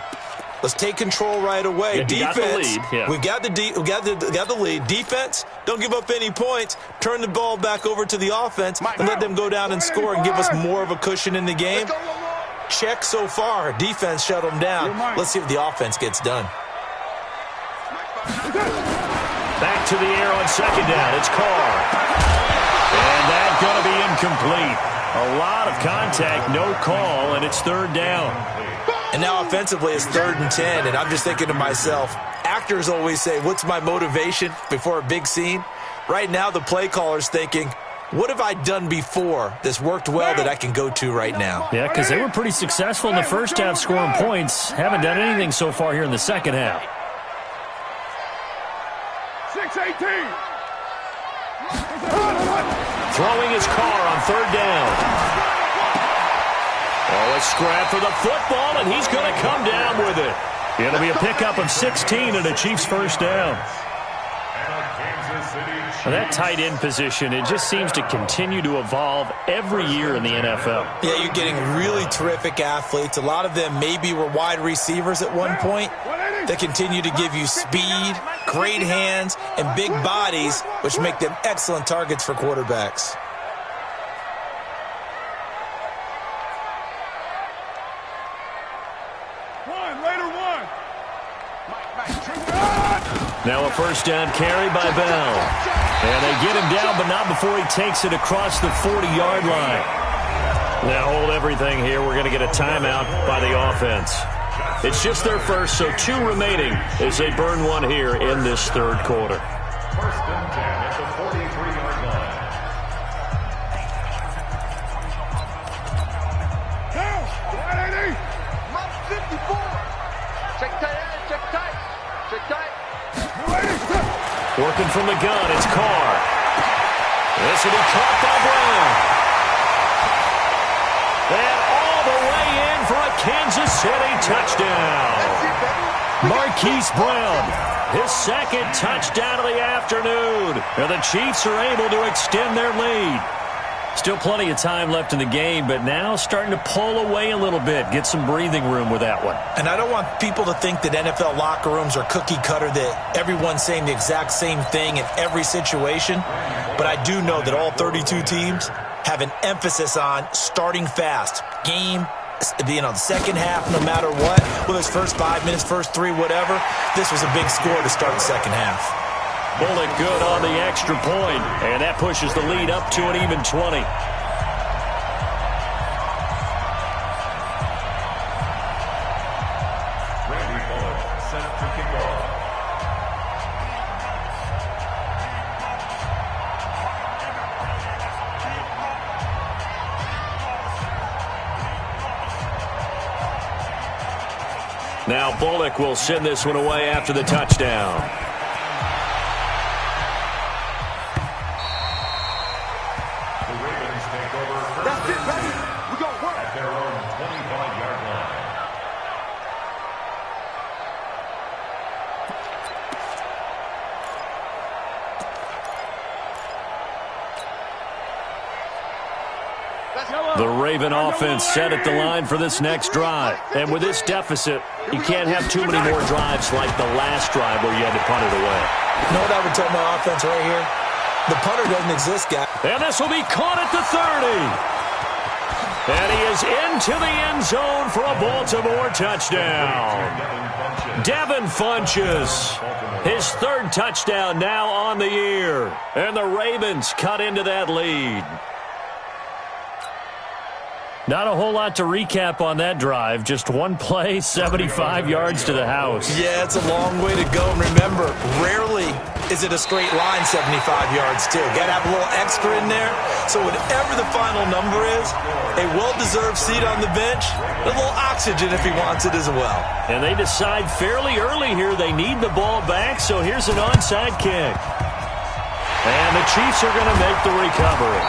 let's take control right away. Yeah, defense, we got the lead. Defense, don't give up any points. Turn the ball back over to the offense and let them go down and score and give us more of a cushion in the game. Check so far. Defense shut them down. Let's see if the offense gets done. Back to the air on 2nd down. It's Carr. And that's going to be incomplete. A lot of contact, no call, and it's 3rd down. And now offensively it's 3rd and 10, and I'm just thinking to myself, actors always say, what's my motivation before a big scene? Right now the play caller's thinking, what have I done before that's worked well that I can go to right now? Yeah, because they were pretty successful in the first half scoring points. Haven't done anything so far here in the second half. 6-18. Throwing his Carr on 3rd down. Oh, a scrap for the football, and he's going to come down with it. It'll be a pickup of 16 and a Chiefs first down. And a Kansas That tight end position, it just seems to continue to evolve every year in the NFL. Yeah, you're getting really terrific athletes. A lot of them maybe were wide receivers at one point that continue to give you speed, great hands, and big bodies, which make them excellent targets for quarterbacks. Now a first down carry by Bell. And they get him down, but not before he takes it across the 40-yard line. Now hold everything here. We're going to get a timeout by the offense. It's just their first, so 2 remaining as they burn one here in this third quarter. First and 10 at the 43-yard line. Mark 54. Check tight, check tight. Check tight. Working from the gun, it's Carr. This will be caught by Brown. And all the way in for a Kansas City touchdown. Marquise Brown, his second touchdown of the afternoon. And the Chiefs are able to extend their lead. Still plenty of time left in the game, but now starting to pull away a little bit. Get some breathing room with that one. And I don't want people to think that NFL locker rooms are cookie cutter, that everyone's saying the exact same thing in every situation. But I do know that all 32 teams have an emphasis on starting fast. Game, the second half, no matter what. Whether it's first 5 minutes, first 3, whatever. This was a big score to start the second half. Bullock good on the extra point, and that pushes the lead up to an even 20. Randy Bullock set to kick off. Now Bullock will send this one away after the touchdown. The Raven offense set at the line for this next drive. And with this deficit, you can't have too many more drives like the last drive where you had to punt it away. You know what I would tell my offense right here? The punter doesn't exist, guy. And this will be caught at the 30. And he is into the end zone for a Baltimore touchdown. Devin Funchess, his third touchdown now on the year. And the Ravens cut into that lead. Not a whole lot to recap on that drive. Just one play, 75 yards to the house. Yeah, it's a long way to go. And remember, rarely is it a straight line 75 yards, too. Got to have a little extra in there. So whatever the final number is, a well-deserved seat on the bench, a little oxygen if he wants it as well. And they decide fairly early here they need the ball back, so here's an onside kick. And the Chiefs are going to make the recovery.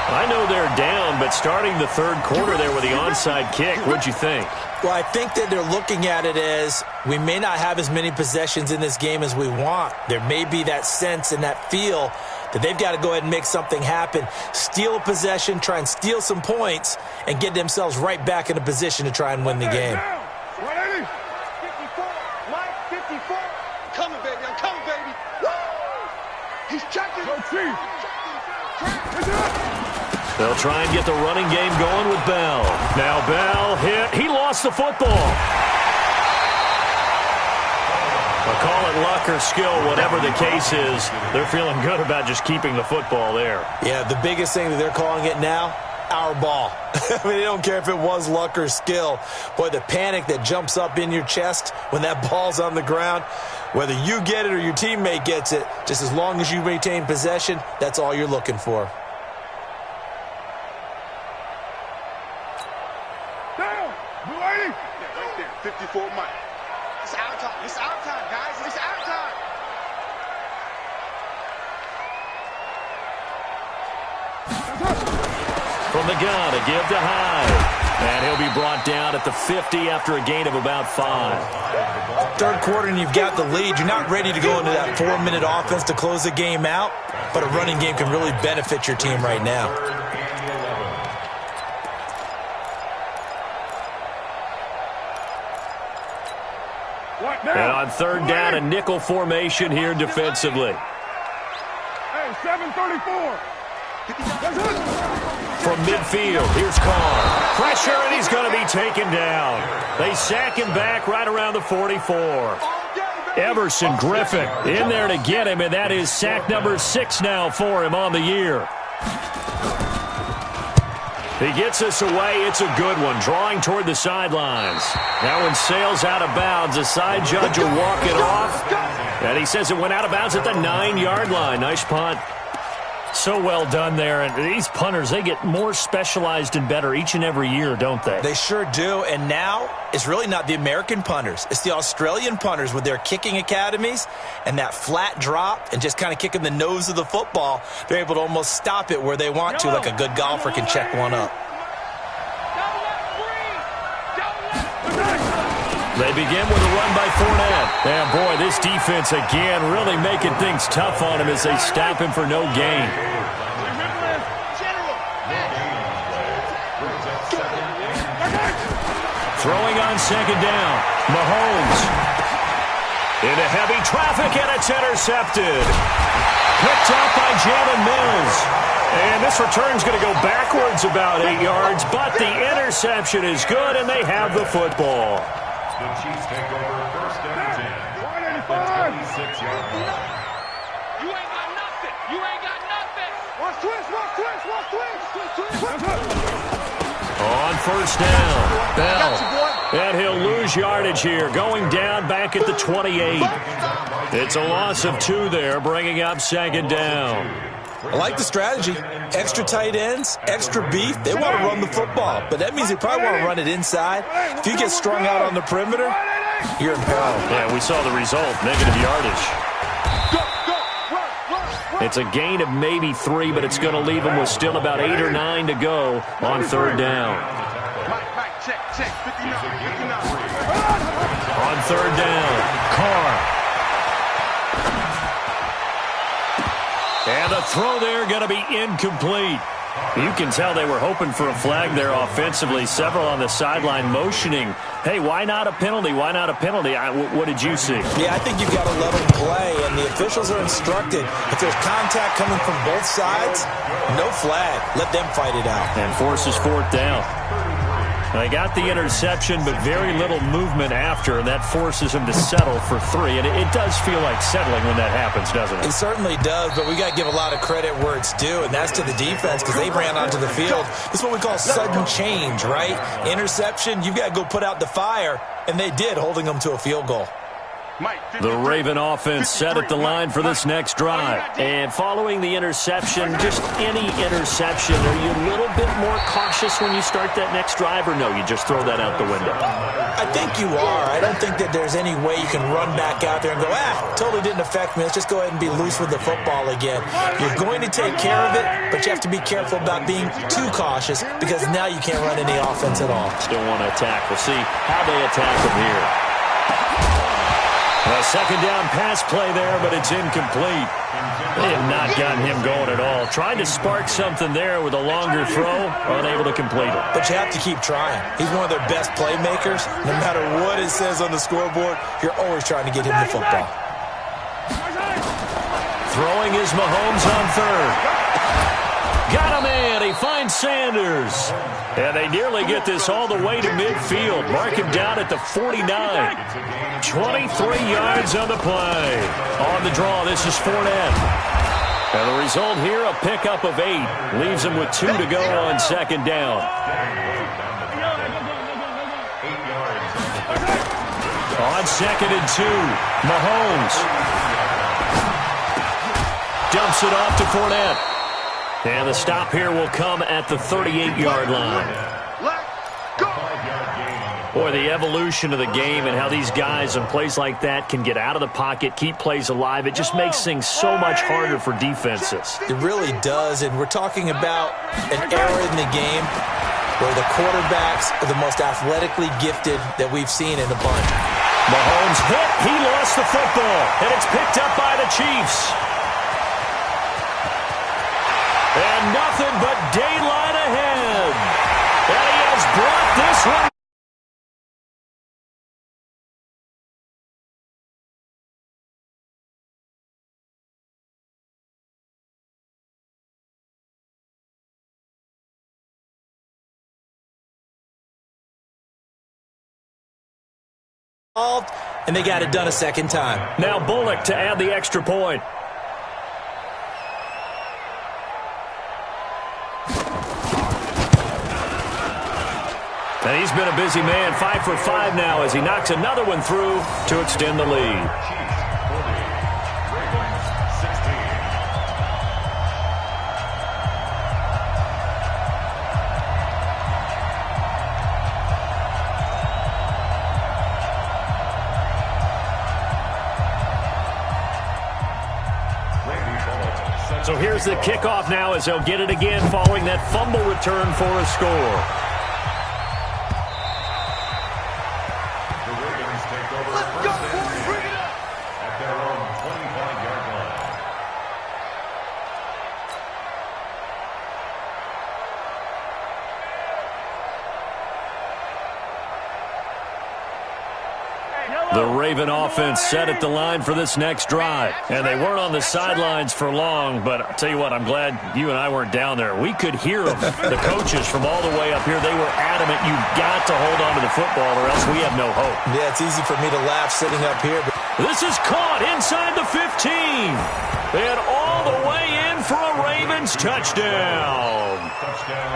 I know they're down, but starting the third quarter there with the onside kick, what'd you think? Well, I think that they're looking at it as we may not have as many possessions in this game as we want. There may be that sense and that feel that they've got to go ahead and make something happen, steal a possession, try and steal some points, and get themselves right back in a position to try and win the game. 54. Mike, 54. Coming, baby. I'm coming, baby. Woo! He's checking. Go, Chief. They'll try and get the running game going with Bell. Now Bell hit. He lost the football. I'll call it luck or skill, whatever the case is. They're feeling good about just keeping the football there. Yeah, the biggest thing that they're calling it now, our ball. I mean, they don't care if it was luck or skill. Boy, the panic that jumps up in your chest when that ball's on the ground, whether you get it or your teammate gets it, just as long as you maintain possession, that's all you're looking for. Down! Right there, 54 Mike. It's our time. It's our time, guys. It's our time. From the gun, a give to Hyde. And he'll be brought down at the 50 after a gain of about 5. Third quarter and you've got the lead. You're not ready to go into that 4-minute offense to close the game out, but a running game can really benefit your team right now. And on third down, a nickel formation here defensively. Hey, 734. From midfield, here's Carr. Pressure, and he's going to be taken down. They sack him back right around the 44. Everson Griffin in there to get him, and that is sack number 6 now for him on the year. He gets us away. It's a good one, drawing toward the sidelines. That one sails out of bounds. The side judge will walk it off, and he says it went out of bounds at the 9-yard line. Nice punt. So well done there. And these punters, they get more specialized and better each and every year, don't they? They sure do. And now it's really not the American punters. It's the Australian punters with their kicking academies and that flat drop and just kind of kicking the nose of the football. They're able to almost stop it where they want to, like a good golfer can check one up. They begin with a run by Fournette. And, boy, this defense, again, really making things tough on him as they stop him for no gain. Throwing on second down. Mahomes. Into heavy traffic, and it's intercepted. Picked up by Jalen Mills. And this return's going to go backwards about 8 yards, but the interception is good, and they have the football. The Chiefs take over first and 10 at the 26-yard line. You ain't got nothing. You ain't got nothing. Watch twist, watch twist, watch twist. On first down, Bell. And he'll lose yardage here, going down back at the 28. It's a loss of 2 there, bringing up second down. I like the strategy. Extra tight ends, extra beef. They want to run the football, but that means they probably want to run it inside. If you get strung out on the perimeter, you're in peril. Yeah, we saw the result, negative yardage. It's a gain of maybe 3, but it's going to leave them with still about 8 or 9 to go on third down. On third down, Carr. And the throw there going to be incomplete. You can tell they were hoping for a flag there offensively. Several on the sideline motioning, hey, why not a penalty? Why not a penalty? What did you see? Yeah, I think you've got to let them play, and the officials are instructed. If there's contact coming from both sides, no flag. Let them fight it out. And forces fourth down. They got the interception, but very little movement after, and that forces him to settle for 3. And it does feel like settling when that happens, doesn't it? It certainly does, but we got to give a lot of credit where it's due, and that's to the defense because they ran onto the field. This is what we call sudden change, right? Interception, you've got to go put out the fire, and they did, holding them to a field goal. The Raven offense set at the line for this next drive. And following the interception, just any interception, are you a little bit more cautious when you start that next drive, or no, you just throw that out the window? I think you are. I don't think that there's any way you can run back out there and go, totally didn't affect me. Let's just go ahead and be loose with the football again. You're going to take care of it, but you have to be careful about being too cautious because now you can't run any offense at all. Still want to attack. We'll see how they attack them here. A second down pass play there, but it's incomplete. They have not gotten him going at all. Trying to spark something there with a longer throw, unable to complete it. But you have to keep trying. He's one of their best playmakers. No matter what it says on the scoreboard, you're always trying to get him the football. Throwing is Mahomes on third. Got him in. He finds Sanders. And they nearly get this all the way to midfield. Mark him down at the 49. 23 yards on the play. On the draw, this is Fournette. And the result here, a pickup of 8. Leaves him with 2 to go on second down. On second and 2, Mahomes. Dumps it off to Fournette. And the stop here will come at the 38-yard line. Boy, the evolution of the game and how these guys in plays like that can get out of the pocket, keep plays alive, it just makes things so much harder for defenses. It really does, and we're talking about an era in the game where the quarterbacks are the most athletically gifted that we've seen in a bunch. Mahomes hit. He lost the football, and it's picked up by the Chiefs. And nothing but daylight ahead. And he has brought this one. And they got it done a second time. Now Bullock to add the extra point. And he's been a busy man, 5 for 5 now as he knocks another one through to extend the lead. So here's the kickoff now as they'll get it again following that fumble return for a score. The Ravens take over first and 10 at their own 25-yard line. The Raven offense set at the line for this next drive. And they weren't on the sidelines for long, but I'll tell you what, I'm glad you and I weren't down there. We could hear them, the coaches from all the way up here. They were adamant, you've got to hold on to the football or else we have no hope. Yeah, it's easy for me to laugh sitting up here. But this is caught inside the 15. And all the way in for a Ravens touchdown.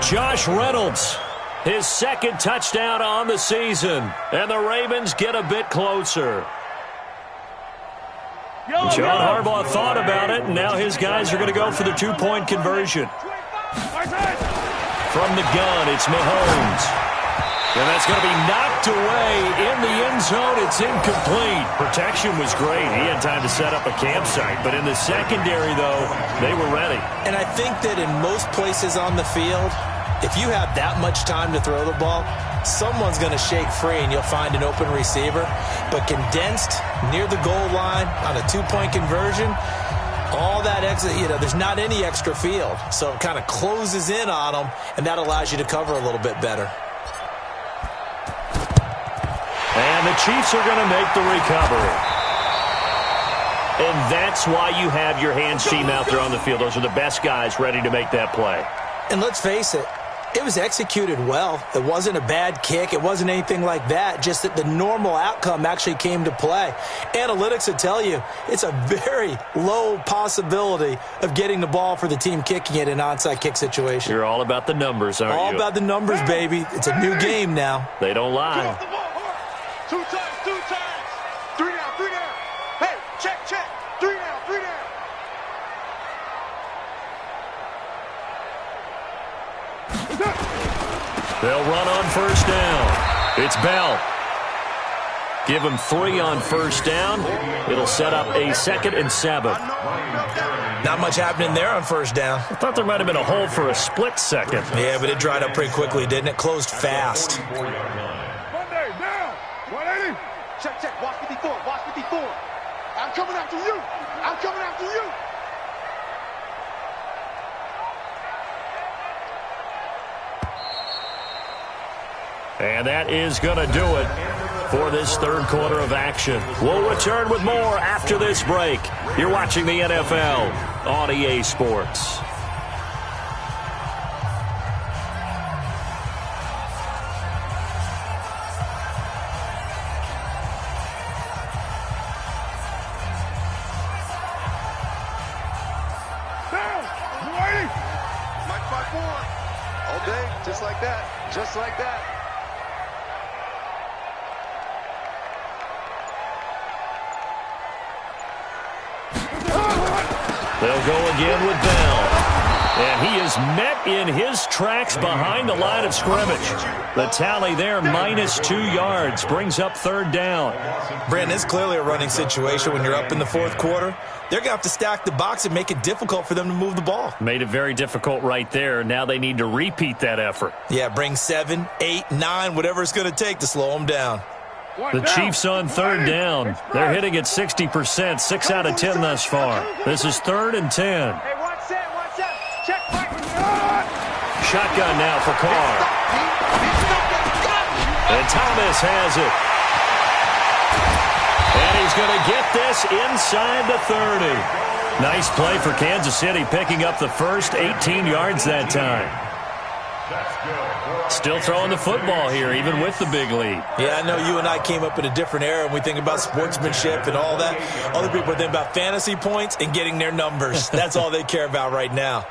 Josh Reynolds. His second touchdown on the season. And the Ravens get a bit closer. John Harbaugh thought about it, and now his guys are going to go for the two-point conversion. From the gun, it's Mahomes. And that's going to be knocked away in the end zone. It's incomplete. Protection was great. He had time to set up a campsite. But in the secondary, though, they were ready. And I think that in most places on the field, if you have that much time to throw the ball, someone's going to shake free and you'll find an open receiver. But condensed near the goal line on a two-point conversion, all that extra, there's not any extra field. So it kind of closes in on them, and that allows you to cover a little bit better. And the Chiefs are going to make the recovery. And that's why you have your hands team out there on the field. Those are the best guys ready to make that play. And let's face it, it was executed well. It wasn't a bad kick. It wasn't anything like that. Just that the normal outcome actually came to play. Analytics will tell you it's a very low possibility of getting the ball for the team kicking it in an onside kick situation. You're all about the numbers, aren't you? All about the numbers, baby. It's a new game now. They don't lie. Two times, 3 down, 3 down. Hey, check, 3 down, 3 down. They'll run on first down. It's Bell. Give him 3 on first down. It'll set up a 2nd and 7. Not much happening there on first down. I thought there might have been a hole for a split second. Yeah, but it dried up pretty quickly, didn't it? Closed fast. Monday, down. 180. Check. Watch 54. I'm coming after you. And that is going to do it for this third quarter of action. We'll return with more after this break. You're watching the NFL on EA Sports. Mike 5-4. All day, just like that. They'll go again with Bell. And he is met in his tracks behind the line of scrimmage. The tally there, -2 yards, brings up third down. Brandon, it's clearly a running situation when you're up in the fourth quarter. they're going to have to stack the box and make it difficult for them to move the ball. Made it very difficult right there. Now they need to repeat that effort. Yeah, bring 7, 8, 9, whatever it's going to take to slow them down. The Chiefs on third down. They're hitting at 60%, 6 out of 10 thus far. This is 3rd and 10. Hey, watch that. Check back. Shotgun now for Carr. And Thomas has it. And he's going to get this inside the 30. Nice play for Kansas City, picking up the first 18 yards that time. Still throwing the football here, even with the big lead. Yeah, I know you and I came up in a different era, and we think about sportsmanship and all that. Other people think about fantasy points and getting their numbers. That's all they care about right now.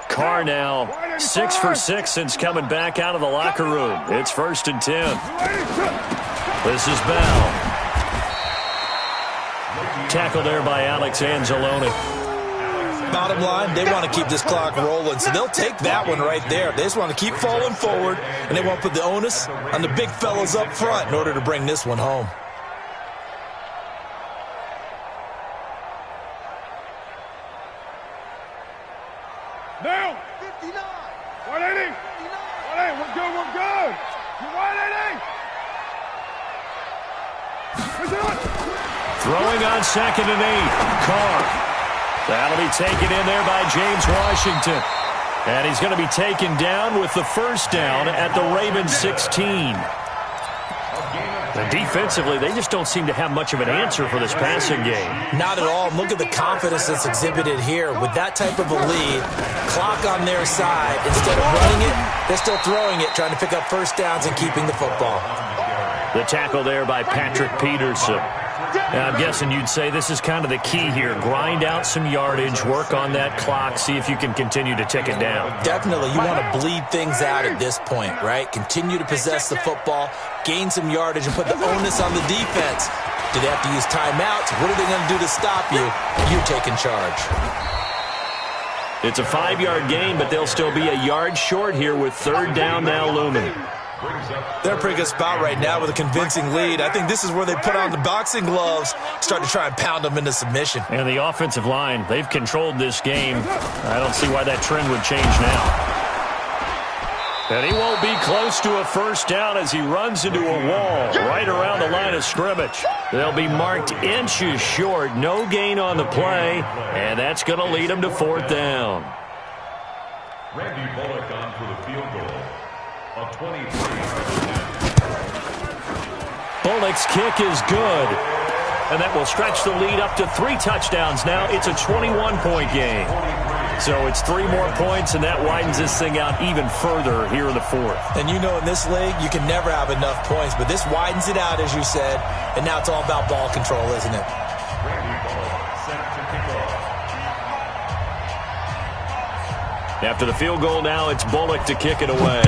Carr now 6 for 6 since coming back out of the locker room. It's 1st and 10. This is Bell. Tackled there by Alex Anzalone. Bottom line, they want to keep this clock rolling, so they'll take that one right there. They just want to keep falling forward, and they want to put the onus on the big fellas up front in order to bring this one home. Now, 59. 180. 180. We're good. You're 180. Throwing on 2nd and 8. Carr. That'll be taken in there by James Washington. And he's going to be taken down with the first down at the Ravens 16. And defensively, they just don't seem to have much of an answer for this passing game. Not at all. Look at the confidence that's exhibited here. With that type of a lead, clock on their side, instead of running it, they're still throwing it, trying to pick up first downs and keeping the football. The tackle there by Patrick Peterson. Now, I'm guessing you'd say this is kind of the key here. Grind out some yardage, work on that clock, see if you can continue to tick it down. Definitely. You want to bleed things out at this point, right? Continue to possess the football, gain some yardage, and put the onus on the defense. Do they have to use timeouts? What are they going to do to stop you? You taking charge. It's a 5-yard gain, but they'll still be a yard short here with 3rd down now looming. They're in a pretty good spot right now with a convincing lead. I think this is where they put on the boxing gloves, start to try and pound them into submission. And the offensive line, they've controlled this game. I don't see why that trend would change now. And he won't be close to a first down as he runs into a wall right around the line of scrimmage. They'll be marked inches short, no gain on the play, and that's going to lead them to 4th down. Randy Bullock on for the field goal. A 23. Bullock's kick is good. And that will stretch the lead up to 3 touchdowns now. It's a 21-point game. So it's 3 more points, and that widens this thing out even further here in the 4th. And you know in this league, you can never have enough points, but this widens it out, as you said, and now it's all about ball control, isn't it? Randy Bullock set to kick off. After the field goal now, it's Bullock to kick it away.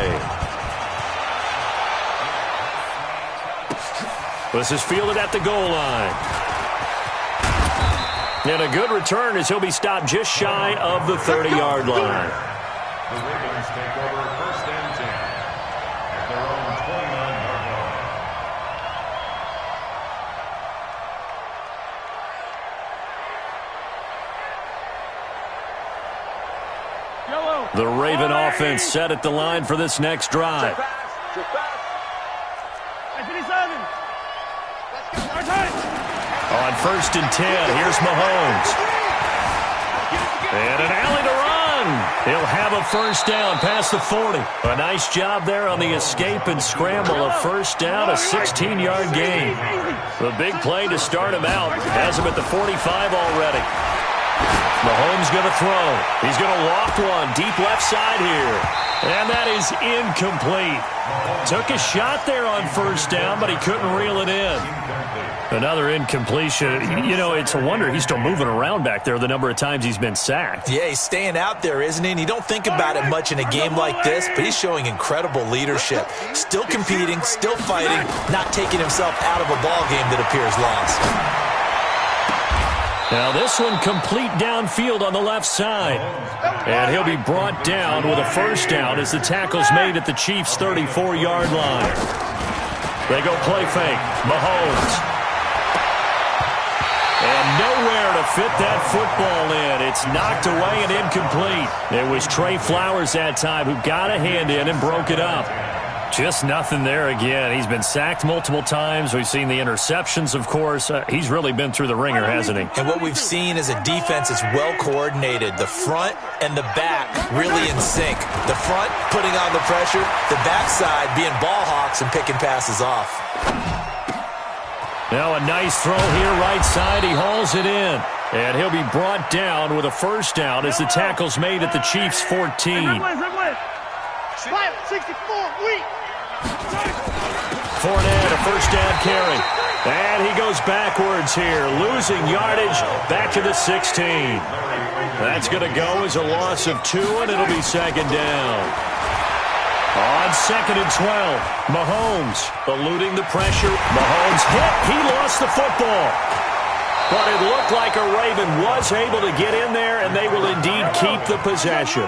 This is fielded at the goal line. And a good return as he'll be stopped just shy of the 30-yard line. The Ravens take over 1st and 10 at their own 29-yard line. The Raven offense set at the line for this next drive. On 1st and 10, here's Mahomes. And an alley to run. He'll have a first down past the 40. A nice job there on the escape and scramble. A first down, a 16-yard gain. The big play to start him out has him at the 45 already. Mahomes going to throw. He's going to loft one deep left side here. And that is incomplete. Took a shot there on first down, but he couldn't reel it in. Another incompletion. You know, it's a wonder he's still moving around back there the number of times he's been sacked. Yeah, he's staying out there, isn't he? And you don't think about it much in a game like this, but he's showing incredible leadership. Still competing, still fighting, not taking himself out of a ball game that appears lost. Now this one complete downfield on the left side. And he'll be brought down with a first down as the tackle's made at the Chiefs' 34-yard line. They go play fake. Mahomes. And nowhere to fit that football in. It's knocked away and incomplete. It was Trey Flowers that time who got a hand in and broke it up. Just nothing there again. He's been sacked multiple times. We've seen the interceptions, of course. He's really been through the ringer, hasn't he? And what we've seen is a defense that's well-coordinated. The front and the back really in sync. The front putting on the pressure. The backside being ball hawks and picking passes off. Now a nice throw here right side. He hauls it in. And he'll be brought down with a first down as the tackle's made at the Chiefs' 14. 64, weak. Fournette, a first down carry. And he goes backwards here, losing yardage back to the 16. That's going to go as a loss of 2, and it'll be second down. On 2nd and 12, Mahomes eluding the pressure. Mahomes hit. He lost the football. But it looked like a Raven was able to get in there, and they will indeed keep the possession.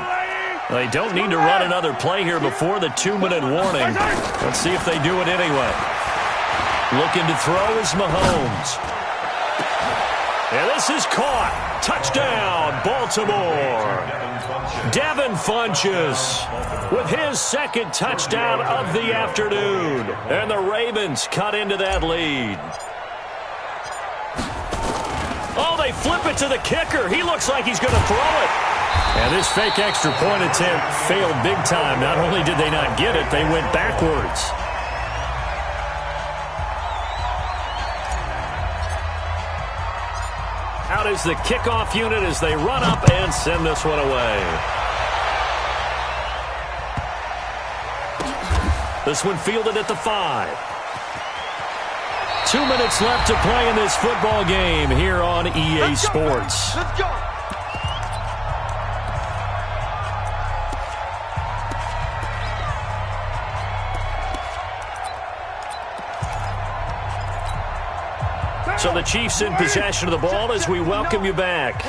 They don't need to run another play here before the 2-minute warning. Let's see if they do it anyway. Looking to throw is Mahomes. And this is caught. Touchdown, Baltimore. Devin Funchess with his second touchdown of the afternoon. And the Ravens cut into that lead. Oh, they flip it to the kicker. He looks like he's going to throw it. And this fake extra point attempt failed big time. Not only did they not get it, they went backwards. Out is the kickoff unit as they run up and send this one away. This one fielded at the 5. 2 minutes left to play in this football game here on EA Sports. Let's go. So the Chiefs in possession of the ball as we welcome you back.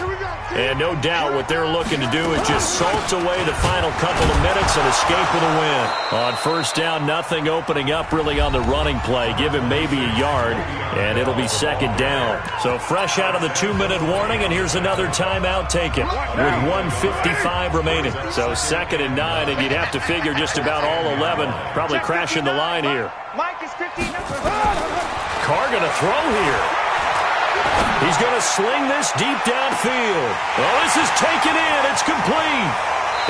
And no doubt what they're looking to do is just salt away the final couple of minutes and escape with a win. On first down, nothing opening up really on the running play. Give him maybe a yard, and it'll be second down. So fresh out of the 2-minute warning, and here's another timeout taken with 1:55 remaining. So 2nd and 9, and you'd have to figure just about all 11 probably crashing the line here. Mike is 15. Carr going to throw here. He's going to sling this deep downfield. Oh, this is taken in. It's complete.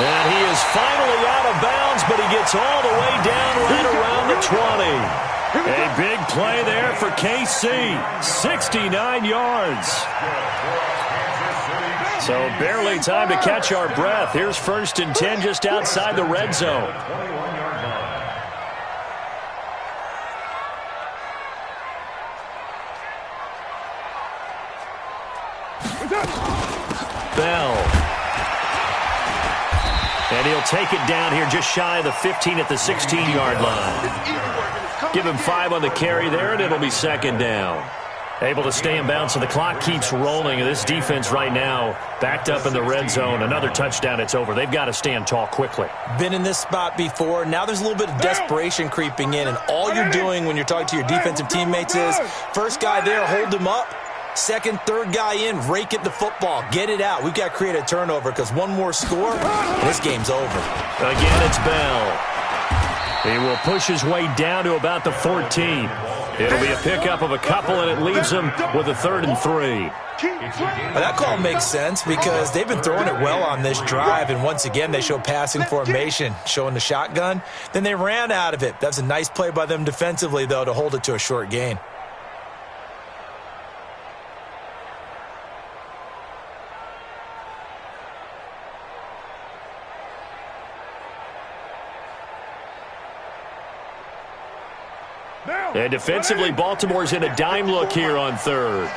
And he is finally out of bounds, but he gets all the way down right around the 20. A big play there for KC. 69 yards. So barely time to catch our breath. Here's 1st and 10 just outside the red zone. Bell. And he'll take it down here just shy of the 15 at the 16-yard line. Give him 5 on the carry there, and it'll be second down. Able to stay in bounds, so the clock keeps rolling. This defense right now backed up in the red zone. Another touchdown, it's over. They've got to stand tall quickly. Been in this spot before. Now there's a little bit of desperation creeping in, and all you're doing when you're talking to your defensive teammates is first guy there, hold him up. Second, third guy in, rake at the football. Get it out. We've got to create a turnover because one more score, and this game's over. Again, it's Bell. He will push his way down to about the 14. It'll be a pickup of a couple, and it leaves him with a 3rd and 3. Well, that call makes sense because they've been throwing it well on this drive, and once again, they show passing formation, showing the shotgun. Then they ran out of it. That's a nice play by them defensively, though, to hold it to a short gain. And defensively, Baltimore's in a dime look here on third.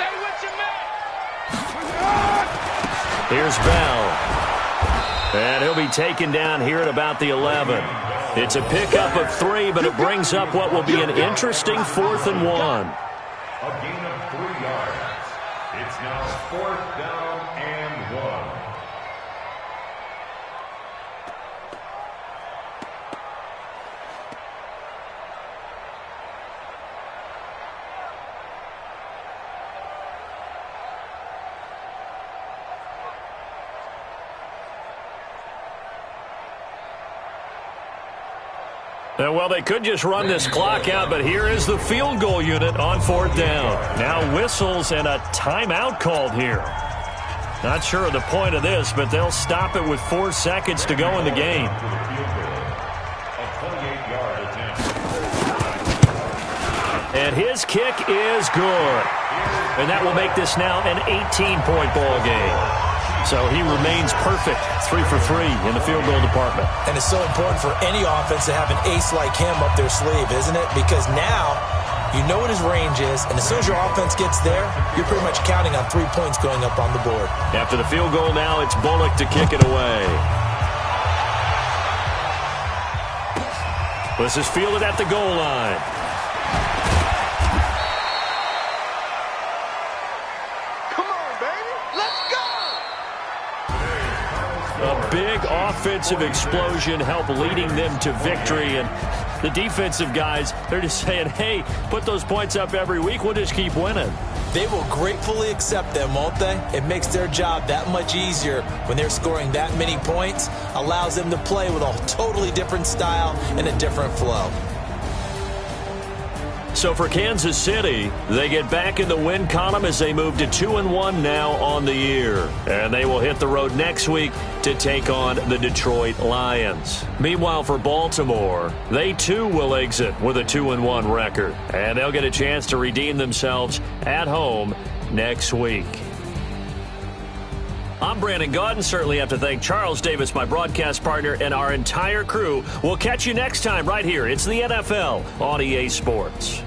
Here's Bell. And he'll be taken down here at about the 11. It's a pickup of 3, but it brings up what will be an interesting 4th and 1. A gain of 3 yards. It's now 4th down and 1. Well, they could just run this clock out, but here is the field goal unit on 4th down. Now whistles and a timeout called here. Not sure of the point of this, but they'll stop it with 4 seconds to go in the game. And his kick is good. And that will make this now an 18-point ball game. So he remains perfect, 3 for 3 in the field goal department. And it's so important for any offense to have an ace like him up their sleeve, isn't it? Because now you know what his range is, and as soon as your offense gets there, you're pretty much counting on 3 points going up on the board. After the field goal now, it's Bullock to kick it away. This is fielded at the goal line. A big offensive explosion helped leading them to victory. And the defensive guys, they're just saying, hey, put those points up every week. We'll just keep winning. They will gratefully accept them, won't they? It makes their job that much easier when they're scoring that many points. Allows them to play with a totally different style and a different flow. So for Kansas City, they get back in the win column as they move to 2-1 now on the year. And they will hit the road next week to take on the Detroit Lions. Meanwhile, for Baltimore, they too will exit with a 2-1 record. And they'll get a chance to redeem themselves at home next week. I'm Brandon Gaudin. Certainly have to thank Charles Davis, my broadcast partner, and our entire crew. We'll catch you next time right here. It's the NFL on EA Sports.